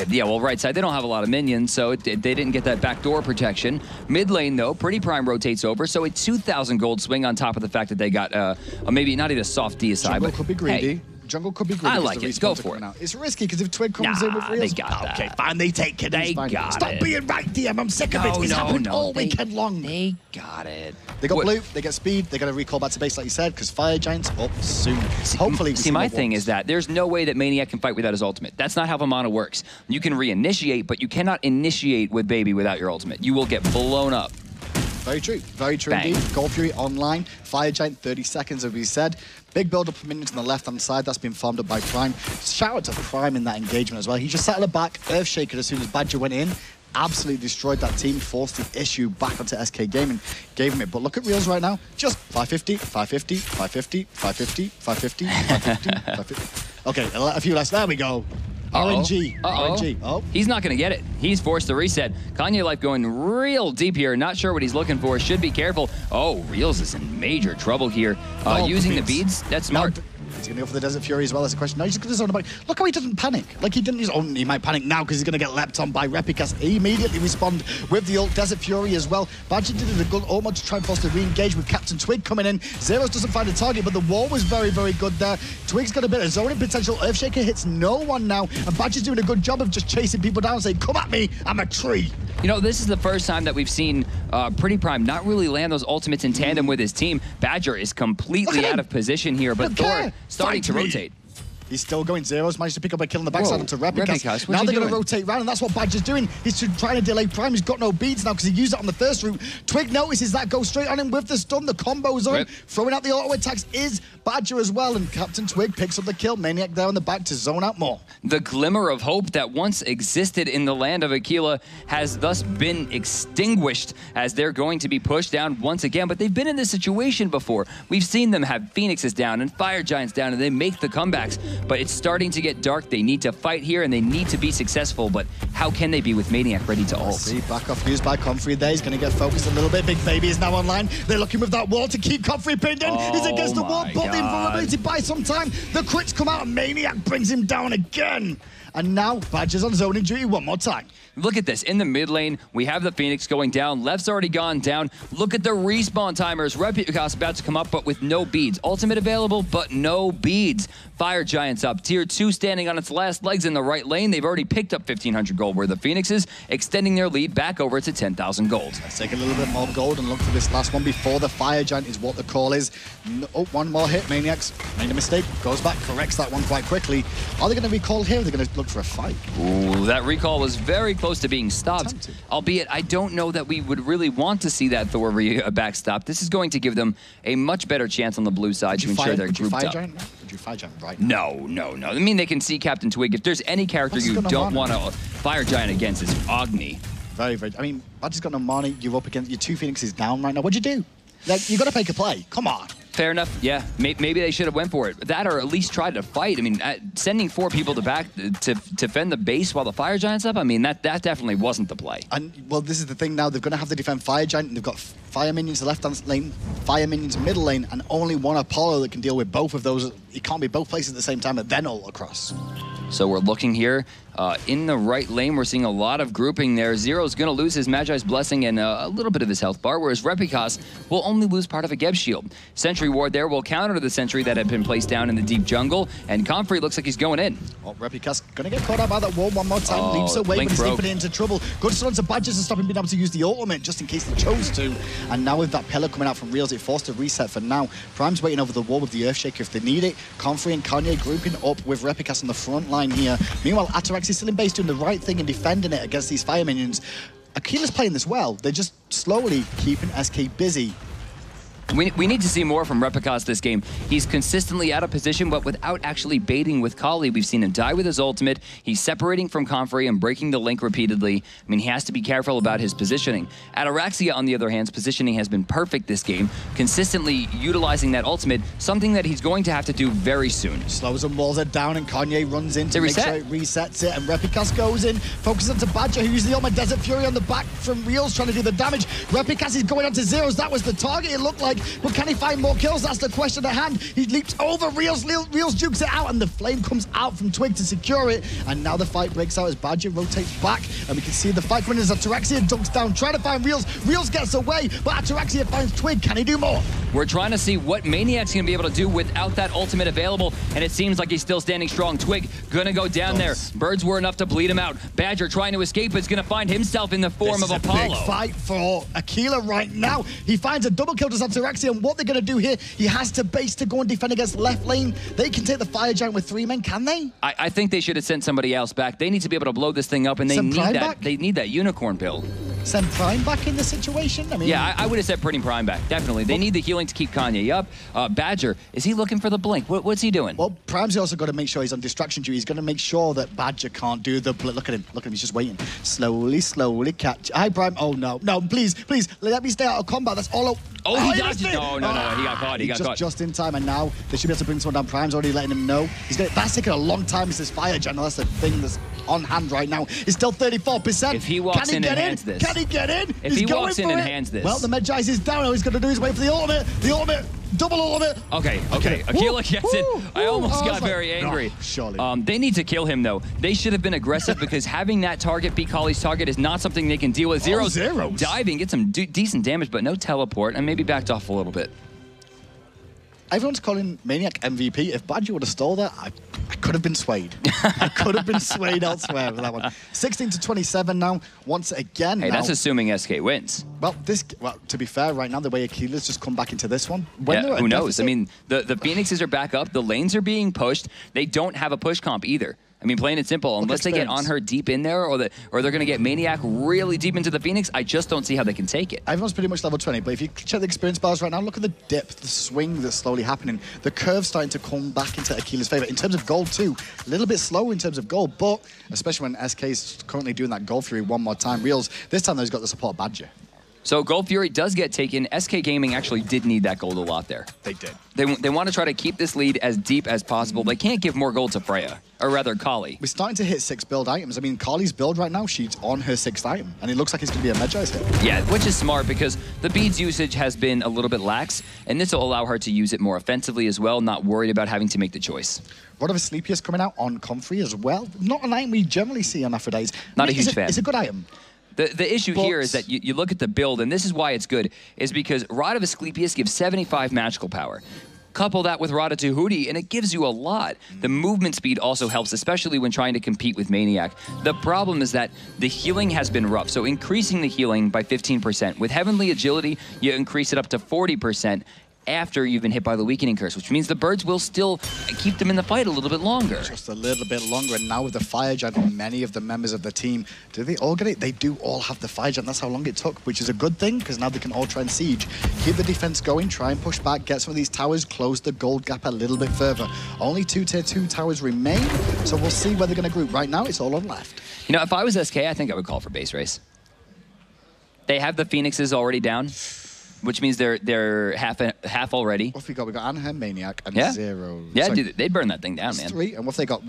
Yeah, well, right side, they don't have a lot of minions, so they didn't get that backdoor protection. Mid lane, though, Pretty Prime rotates over, so a 2,000 gold swing on top of the fact that they got maybe not even a soft DSI, Jungle but could be greedy. Hey, Jungle could be good. I like it. Go for it. Out. It's risky because if Twig comes in with Reels, they got that. Okay, fine. They take it. They got Stop it. being right, DM. I'm sick of it. It's happened all weekend long. They got it. They got blue. They get speed. They got to recall back to base, like you said, because Fire Giant's up soon. Hopefully, see, my thing is that there's no way that Maniac can fight without his ultimate. That's not how Vamana works. You can reinitiate, but you cannot initiate with Baby without your ultimate. You will get blown up. Very true. Very true indeed. Gold Fury online. Fire Giant, 30 seconds, as we said. Big build-up of minions on the left-hand side. That's been farmed up by Prime. Shout out to Prime in that engagement as well. He just sat at the back, Earthshaker as soon as Badger went in. Absolutely destroyed that team, forced the issue back onto SK Gaming, gave him it. But look at Reels right now. Just 550, 550, 550, 550, 550, 550, 550. Okay, a few less. There we go. RNG. RNG. Oh. He's not going to get it. He's forced to reset. Kanye Life going real deep here. Not sure what he's looking for. Should be careful. Oh, Reels is in major trouble here. Using the beads. That's smart. Now, is he going to go for the Desert Fury as well? That's a question. No, he's just going to zone about. Look how he doesn't panic. Like he didn't use. Oh, he might panic now because he's going to get leapt on by Repicas. He immediately respond with the ult Desert Fury as well. Badger did a good almost to try and force to re-engage with Captain Twig coming in. Zeros doesn't find a target, but the wall was very, very good there. Twig's got a bit of zoning potential. Earthshaker hits no one now, and Badger's doing a good job of just chasing people down and saying, "Come at me, I'm a tree." You know, this is the first time that we've seen Pretty Prime not really land those ultimates in tandem with his team. Badger is completely out of position here, but Thor starting to rotate. He's still going. Zeros managed to pick up a kill on the backside onto Repicas. Now they're going to rotate around, and that's what Badger's doing. He's trying to delay Prime. He's got no beads now because he used it on the first route. Twig notices that, goes straight on him with the stun. The combo's on. Throwing out the auto attacks is Badger as well, and Captain Twig picks up the kill. Maniac there on the back to zone out more. The glimmer of hope that once existed in the land of Aquila has thus been extinguished as they're going to be pushed down once again. But they've been in this situation before. We've seen them have Phoenixes down and Fire Giants down, and they make the comebacks. But it's starting to get dark. They need to fight here, and they need to be successful. But how can they be with Maniac ready to ult? See, back off used by Comfrey there. He's going to get focused a little bit. Big Baby is now online. They're looking with that wall to keep Comfrey pinned in. He's against the wall, but the invulnerability by some time. The crits come out, and Maniac brings him down again. And now Badger's on zoning duty one more time. Look at this. In the mid lane, we have the Phoenix going down. Left's already gone down. Look at the respawn timers. Repicas about to come up, but with no beads. Ultimate available, but no beads. Fire Giants up. Tier 2 standing on its last legs in the right lane. They've already picked up 1,500 gold, where the Phoenixes extending their lead back over to 10,000 gold. Let's take a little bit more gold and look for this last one before the Fire Giant is what the call is. Oh, one more hit. Maniacs made a mistake. Goes back, corrects that one quite quickly. Are they going to recall here? Or are they going to look for a fight? Ooh, that recall was very close to being stopped. Albeit, I don't know that we would really want to see that Thor backstop. This is going to give them a much better chance on the blue side to ensure they're grouped up. Would you Fire Giant right now? No. I mean, they can see Captain Twig. If there's any character you don't want to Fire Giant against, it's Agni. Very, very. I mean, Badger's got no money. You're up against your two Phoenixes down right now. What'd you do? Like, you got to make a play. Come on. Fair enough. Yeah, maybe they should have went for it. That or at least tried to fight. I mean, sending 4 people to back to defend the base while the Fire Giant's up, I mean, that definitely wasn't the play. And, well, this is the thing now. They're going to have to defend Fire Giant, and they've got Fire Minions left-hand lane, Fire Minions middle lane, and only one Apollo that can deal with both of those. He can't be both places at the same time and then ult across. So we're looking here. In the right lane, we're seeing a lot of grouping there. Zero's going to lose his Magi's Blessing and a little bit of his health bar, whereas Repicas will only lose part of a Geb shield. Sentry Ward there will counter the sentry that had been placed down in the deep jungle, and Comfrey looks like he's going in. Oh, Repicas going to get caught out by that wall one more time. Leaps away, but he's leaping into trouble. Good stun to Badgers to stop him being able to use the ultimate just in case they chose to. And now with that pillar coming out from Reels, it forced a reset for now. Prime's waiting over the wall with the Earthshaker if they need it. Comfrey and Kanye grouping up with Repicas on the front line here. Meanwhile, Atarax is still in base doing the right thing and defending it against these Fire Minions. Aquila's playing this well. They're just slowly keeping SK busy. We need to see more from Repicas this game. He's consistently out of position, but without actually baiting with Kali. We've seen him die with his ultimate. He's separating from Comfrey and breaking the link repeatedly. I mean, he has to be careful about his positioning. Ataraxia, on the other hand, his positioning has been perfect this game, consistently utilizing that ultimate, something that he's going to have to do very soon. Slows and walls it down, and Kanye runs in to make sure it resets it, and Repicas goes in, focuses onto Badger, who uses the ultimate Desert Fury on the back from Reels, trying to do the damage. Repicas is going onto Zeros. That was the target, it looked like. Twig, but can he find more kills? That's the question at hand. He leaps over Reels jukes it out, and the flame comes out from Twig to secure it, and now the fight breaks out as Badger rotates back, and we can see the fight coming as Ataraxia dunks down, trying to find Reels. Reels gets away, but Ataraxia finds Twig. Can he do more? We're trying to see what Maniac's gonna be able to do without that ultimate available, and it seems like he's still standing strong. Twig gonna go down there. Birds were enough to bleed him out. Badger trying to escape, but is gonna find himself in the form of Apollo. Big fight for Aquila right now. He finds a double kill to Ataraxia, and what they're gonna do here, he has to base to go and defend against left lane. They can take the Fire Giant with 3 men, can they? I think they should have sent somebody else back. They need to be able to blow this thing up, and they need that unicorn build. Send Prime back in the situation? I mean, yeah, I would have sent Pretty Prime back, definitely. They need the healing to keep Kanye up. Badger, is he looking for the blink? What's he doing? Well, Prime's also got to make sure he's on distraction duty. He's going to make sure that Badger can't do the blink. Look at him, he's just waiting. Slowly catch. Hi, Prime. Oh, no, please, let me stay out of combat. That's all. Oh, he dodged it. No, he got caught. He got caught. Just in time, and now they should be able to bring someone down. Prime's already letting him know. That's taken a long time. It's this Fire Giant. That's the thing that's on hand right now. It's still 34%. If he walks in and hands this. Can he get in? If he walks in and hands this. Well, the Medjais is down. All he's going to do is wait for the ultimate. Double ultimate. Okay. Aquila gets it. I almost got very angry. No, surely. They need to kill him, though. They should have been aggressive because having that target be Kali's target is not something they can deal with. Zero's diving, get some decent damage, but no teleport, and maybe backed off a little bit. Everyone's calling Maniac MVP. If Badger would have stole that, I could have been swayed. I could have been swayed elsewhere with that one. 16-27 now, once again. Hey, that's assuming SK wins. Well, to be fair, right now, the way Aquila's just come back into this one. Who knows? I mean, the Phoenixes are back up. The lanes are being pushed. They don't have a push comp either. I mean, plain and simple, unless they get on her deep in there or they're going to get Maniac really deep into the Phoenix, I just don't see how they can take it. Everyone's pretty much level 20, but if you check the experience bars right now, look at the dip, the swing that's slowly happening. The curve's starting to come back into Aquila's favor. In terms of gold, too, a little bit slow in terms of gold, but especially when SK is currently doing that Gold Fury one more time. Reels, this time, though, he's got the support Badger. So Gold Fury does get taken. SK Gaming actually did need that gold a lot there. They did. They want to try to keep this lead as deep as possible. They can't give more gold to Freya, or rather Kali. We're starting to hit 6 build items. I mean, Kali's build right now, she's on her 6th item, and it looks like it's going to be a Medjai's hit. Yeah, which is smart because the beads usage has been a little bit lax, and this will allow her to use it more offensively as well, not worried about having to make the choice. Rod of Asclepius coming out on Comfrey as well. Not an item we generally see on Aphrodite's. Not a huge fan. It's a good item. The issue here is that you look at the build, and this is why it's good, is because Rod of Asclepius gives 75 magical power. Couple that with Rada Tahuti, and it gives you a lot. The movement speed also helps, especially when trying to compete with Maniac. The problem is that the healing has been rough, so increasing the healing by 15%. With Heavenly Agility, you increase it up to 40%. After you've been hit by the Weakening Curse, which means the birds will still keep them in the fight a little bit longer. Just a little bit longer, and now with the Fire Giant on many of the members of the team, do they all get it? They do all have the Fire Giant. That's how long it took, which is a good thing, because now they can all try and siege. Keep the defense going, try and push back, get some of these towers, close the gold gap a little bit further. Only 2 tier 2 towers remain, so we'll see where they're going to group. Right now, it's all on left. You know, if I was SK, I think I would call for base race. They have the Phoenixes already down, which means they're half already. What have we got? We got Anher, Maniac, and Zero. Yeah, dude, they'd burn that thing down, man. 3, and what have they got?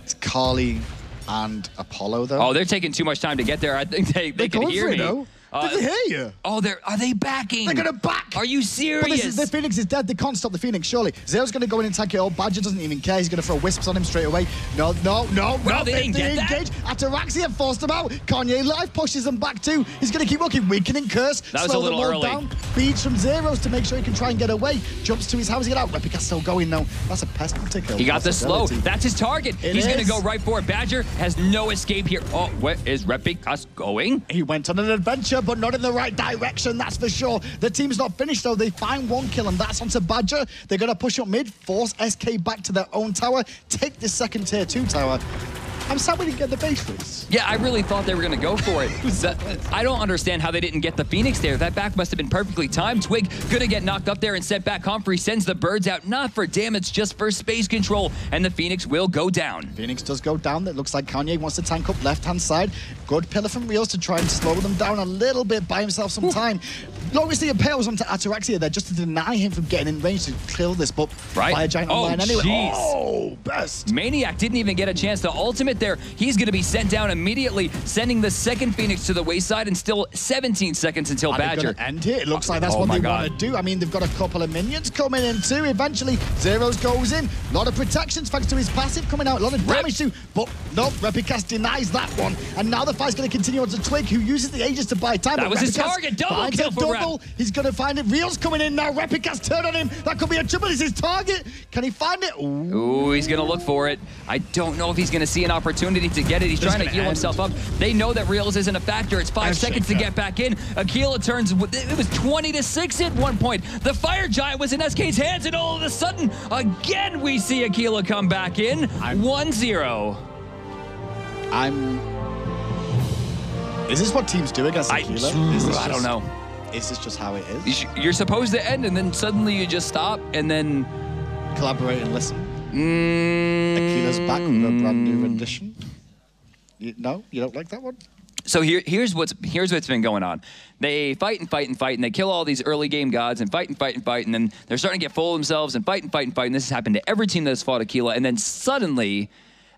It's Kali and Apollo, though. Oh, they're taking too much time to get there. I think they can hear me. Though. Did they hear you? Oh, are they backing? They're going to back. Are you serious? The Phoenix is dead. They can't stop the Phoenix, surely. Zero's going to go in and tank it all. Badger doesn't even care. He's going to throw wisps on him straight away. No. They didn't get engage. Ataraxia forced him out. Kanye live pushes them back too. He's going to keep looking. Weakening Curse. That was a little early. Down. Beads from Zeros to make sure he can try and get away. Jumps to his house. He get out. Replica's still going though. That's a pest to kill. He got the slow. That's his target. He's going to go right for it. Badger has no escape here. Oh, where is Replica going? He went on an adventure, but not in the right direction, that's for sure. The team's not finished though. They find 1 kill, and that's onto Badger. They're going to push up mid, force SK back to their own tower, take the 2nd tier 2 tower. I'm sad we didn't get the base race. Yeah, I really thought they were going to go for it. I don't understand how they didn't get the Phoenix there. That back must have been perfectly timed. Twig going to get knocked up there and sent back. Comfrey sends the birds out, not for damage, just for space control, and the Phoenix will go down. Phoenix does go down. It looks like Kanye wants to tank up left-hand side. Good pillar from Reels to try and slow them down a little bit, buy himself some time. Obviously, a pair was onto Ataraxia there just to deny him from getting in range to kill this, but Fire Giant online anyway. Geez. Oh, best. Maniac didn't even get a chance to ultimate. it there, he's going to be sent down immediately, sending the second Phoenix to the wayside, and still 17 seconds until Badger. Gonna end here. It looks like that's what they want to do. I mean, they've got a couple of minions coming in too. Eventually, Zeros goes in. A lot of protections thanks to his passive coming out. A lot of damage too. But no, Repicast denies that one. And now the fight's going to continue on to Twig, who uses the Aegis to buy time. That was his target. Double kill for Rep. He's going to find it. Real's coming in now. Repicast turn on him. That could be a triple. Is his target? Can he find it? Ooh, he's going to look for it. I don't know if he's going to see an opportunity to get it. He's trying to heal himself up. They know that Reels isn't a factor. It's 5 seconds to get back in. Aquila turns, it was 20-6 at one point. The Fire Giant was in SK's hands, and all of a sudden, again, we see Aquila come back in. 1-0. Is this what teams do against Aquila? I don't know. Is this just how it is? You're supposed to end, and then suddenly you just stop, and then... Collaborate and listen. Aquila's back with a brand new rendition. No? You don't like that one? So here's what's been going on. They fight and fight and fight, and they kill all these early game gods and fight and fight and fight, and then they're starting to get full of themselves and fight and fight and fight, and this has happened to every team that has fought Aquila, and then suddenly,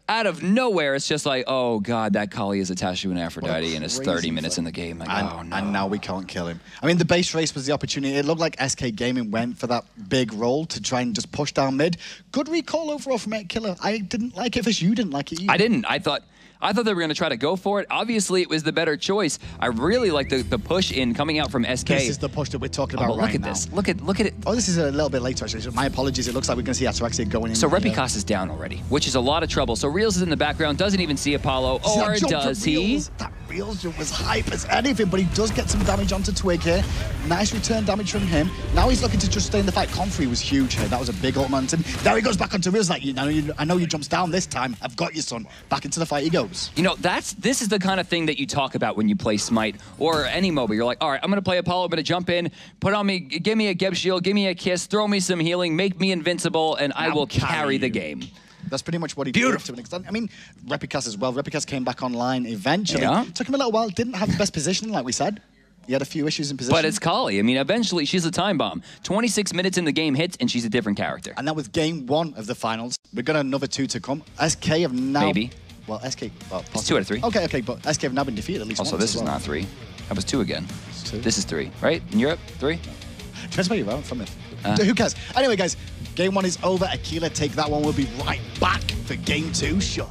out of nowhere, it's just like, oh god, that Kali is attached to an Aphrodite and it's 30 minutes in the game. Like, oh no. And now we can't kill him. I mean, the base race was the opportunity. It looked like SK Gaming went for that big role to try and just push down mid. Good recall overall from Aquila. I didn't like it. Fish, you didn't like it either. I didn't. I thought they were going to try to go for it. Obviously, it was the better choice. I really like the push in coming out from SK. This is the push that we're talking about right now. Look at it. Oh, this is a little bit later, actually. So my apologies. It looks like we're going to see Ataraxia going in. So Repicast is down already, which is a lot of trouble. So Reels is in the background, doesn't even see Apollo, or does he? That Reels jump was hype as anything, but he does get some damage onto Twig here. Nice return damage from him. Now he's looking to just stay in the fight. Comfrey was huge here. That was a big ult momentum. Now he goes back onto Reels like, I know you jumps down this time. I've got you, son. Back into the fight he goes. You know, this is the kind of thing that you talk about when you play Smite or any MOBA. You're like, all right, I'm going to play Apollo. I'm going to jump in, put on me, give me a Geb shield, give me a kiss, throw me some healing, make me invincible, and I will carry the game. That's pretty much what he did to an extent. I mean, Repicast as well. Repicast came back online eventually. Yeah. Took him a little while. Didn't have the best positioning, like we said. He had a few issues in position. But it's Kali. I mean, eventually, she's a time bomb. 26 minutes in the game hits, and she's a different character. And that was game 1 of the finals. We've got another 2 to come. SK have now... Maybe. Well, SK... Well, it's 2 out of 3. Okay, but SK have now been defeated at least once. Also, this is not 3. That was 2 again. 2. This is 3, right? In Europe, 3? Depends where you are from it. Who cares? Anyway, guys, game 1 is over. Aquila take that one. We'll be right back for game 2. Sure.